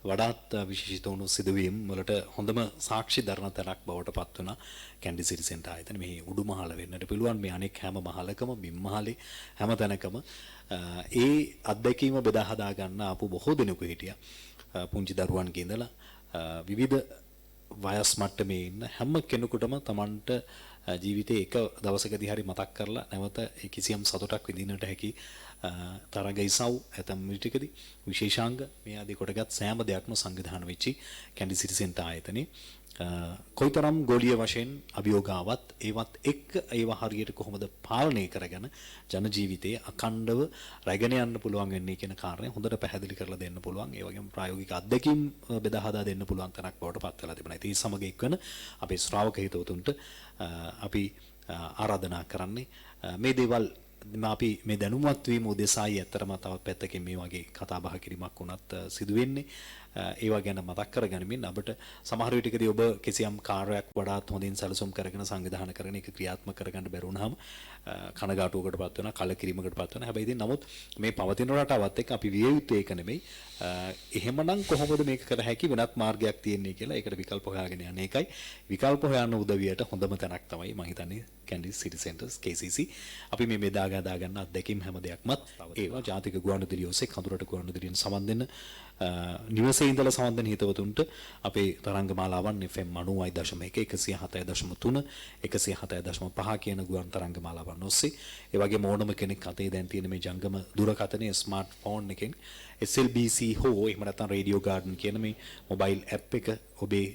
වඩාත් විශේෂිත වුණු සිදුවීම් වලට හොඳම සාක්ෂි දරන තැනක් බවට පත් වුණා කැන්ඩි සිටි සෙන්ටර් ආයතන. මේ උඩුමහල වෙන්නට පුළුවන්, මේ අනෙක් හැම මහලකම බිම්මහලේ හැම තැනකම ඒ අත්දැකීම බෙදා හදා ගන්න ආපු බොහෝ දෙනෙකු හිටියා. පුංචි දරුවන්ගේ ඉඳලා විවිධ වයස් මට්ටමේ ඉන්න හැම කෙනෙකුටම Tamanට ජීවිතේ එක දවසකදී හරි මතක් කරලා නැවත ඒ කිසියම් සතුටක් විඳින්නට හැකි තරඟ ඉසව් ඇතම් විටකදී විශේෂාංග මේ ආදී කොටගත් සෑම දෙයක්ම සංවිධානය වෙච්චි කැන්ඩි සිටි සෙන්ටර් ආයතනේ කොයිතරම් ගෝලීය වශයෙන් අභියෝගාවත් ඒවත් එක්ක ඒවා හරියට කොහොමද පාලනය කරගෙන ජන ජීවිතයේ අඛණ්ඩව රැගෙන යන්න පුළුවන් වෙන්නේ කියන කාරණය හොඳට පැහැදිලි කරලා දෙන්න පුළුවන්. ඒ වගේම ප්‍රායෝගික අත්දැකීම් බෙදා හදා දෙන්න පුළුවන් තැනක් බවට පත් වෙලා තිබුණා. ඒ සමග එක්වන අපේ ශ්‍රාවක හිතවතුන්ට අපි ආරාධනා කරන්නේ මේ දේවල් අපි මේ දැනුවත් වීම උදෙසායි ඇත්තටම තවත් පැත්තකින් මේ වගේ කතා බහ කිරීමක් වුණත් සිදු වෙන්නේ. ඒවා ගැන මතක් කරගනිමින් අපිට සමහර විටකදී ඔබ කිසියම් කාර්යයක් වඩාත් හොඳින් සැලසුම් කරගෙන සංවිධානය කරගෙන ඒක ක්‍රියාත්මක කරගන්න බැරි වුණාම කනගාටුවකටපත් වෙනවා, කලකිරීමකටපත් වෙනවා. හැබැයි ඉතින් නමුත් මේ පවතින රටාවත් එක්ක අපි විය යුත්තේ ඒක නෙමෙයි. එහෙමනම් කොහොමද මේක කර හැකි වෙනත් මාර්ගයක් තියෙන්නේ කියලා ඒකට විකල්ප හොයාගෙන යන එකයි. විකල්ප හොයන්න උදවියට හොඳම තැනක් තමයි මම හිතන්නේ කැන්ඩි සිටි සෙන්ටර්ස් KCC. අපි මේ බෙදා ගන්න අත්දැකීම් හැම දෙයක්මත් ඒවා ජාතික ගුවන්විදුලිය ඔස්සේ කඳුරට ගුවන්විදුලියෙන් සමන් දෙන්න නිවසේ ඉඳලා සමන් දෙන හිතවතුන්ට අපේ තරංග මාලාවන් FM 90.1 107.3 107.5 කියන ගුවන් තරංග මාලාවන් ඔස්සේ ඒ වගේම ඕනම කෙනෙක් අතේ දැන් තියෙන මේ ජංගම දුරකථනයේ ස්මාර්ට්ෆෝන් එකෙන් SLBC හෝ එහෙම නැත්නම් රේඩියෝ ගාඩන් කියන මේ මොබයිල් ඇප් එක ඔබේ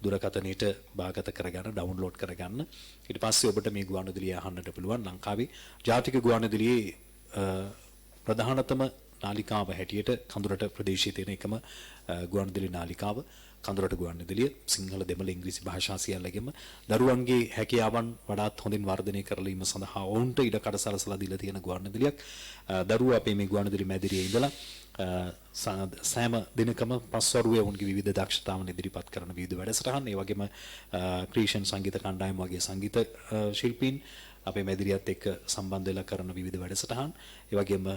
දුරකථනයට භාගත කරගන්න ඩවුන්ලෝඩ් කරගන්න. ඊට පස්සේ ඔබට මේ ගුවන්විදුලිය අහන්නට පුළුවන්. ලංකාවේ ජාතික ගුවන්විදුලියේ ප්‍රධානතම නාලිකාව හැටියට කඳුරට ප්‍රදේශයේ තියෙන එකම ගුවන්විදුලි නාලිකාව කඳුරට ගුවන්විදුලිය සිංහල දෙමළ ඉංග්‍රීසි භාෂා සියල්ලගෙම දරුවන්ගේ හැකියාවන් වඩාත් හොඳින් වර්ධනය කරලීම සඳහා ඔවුන්ට ඉඩකඩ සලසලා දීලා තියෙන ගුවන්විදුලියක්. දරුවෝ අපේ මේ ගුවන්විදුලි මැදිරියේ ඉඳලා සෑම දිනකම පස්වරුවේ ඔවුන්ගේ විවිධ දක්ෂතාවන් ඉදිරිපත් කරන විවිධ වැඩසටහන්, ඒ වගේම ක්‍රියේෂන් සංගීත කණ්ඩායම් වගේ සංගීත ශිල්පීන් අපේ මැදිරියත් එක්ක සම්බන්ධ වෙලා කරන විවිධ වැඩසටහන්, ඒ වගේම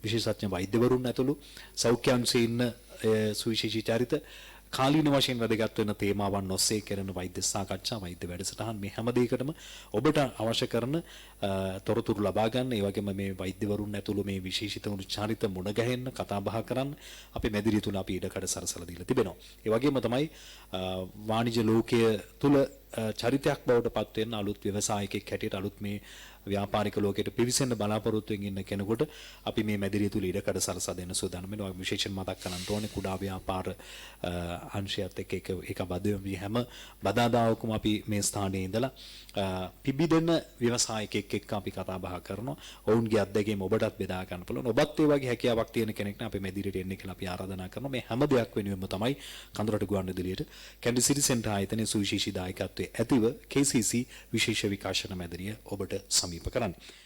විශේෂඥ වෛද්‍යවරුන් ඇතුළු සෞඛ්‍ය අංශයේ ඉන්න සුවිශේෂී චරිත කාලීන වශයෙන් වැදගත් වෙන තේමාවන් ඔස්සේ කරන වෛද්‍ය සාකච්ඡා, වෛද්‍ය වැඩසටහන් මේ හැම දෙයකටම ඔබට අවශ්‍ය කරන තොරතුරු ලබා ගන්න, ඒ වගේම මේ වෛද්‍යවරුන් ඇතුළු මේ විශේෂිත වුණු චරිත මුණ ගැහෙන්න, කතා බහ කරන්න අපේ මැදිරිය තුල අපි ඉඩකඩ සරසලා දීලා තිබෙනවා. ඒ වගේම තමයි වාණිජ්‍ය ලෝකයේ තුල චරිතයක් බවට පත් වෙන අලුත් ව්‍යවසායකෙක් හැටියට අලුත් මේ ව්‍යාපාරික ලෝකයට පිවිසෙන්න බලාපොරොත්තු වෙමින් ඉන්න කෙනෙකුට අපි මේ මැදිරිය තුල ඉඩකඩ සලසා දෙන්න සූදානම් වෙනවා. විශේෂයෙන් මතක් කරන්න ඕනේ කුඩා ව්‍යාපාර අංශයත් එක්ක ඒක බදවි හැම බදාදාවකම අපි මේ ස්ථානයේ ඉඳලා පිබිදෙන ව්‍යවසායකෙක් එක්ක අපි කතා බහ කරනවා. ඔවුන්ගේ අත්දැකීම් ඔබටත් බෙදා ගන්න පුළුවන්. ඔබත් ඒ වගේ හැකියාවක් තියෙන කෙනෙක් නම් අපේ මැදිරියට එන්න කියලා අපි ආරාධනා කරනවා. මේ හැම දෙයක් වෙනුවෙන්ම තමයි කඳුරට ගුවන්විදුලියට කැන්ඩි සිටි සෙන්ටර් ආයතනයේ සුවිශේෂී දායකත්වයේ ඇතිව KCC විශේෂ විකාශන මැදිරිය ඔබට සමීප කරන්නේ.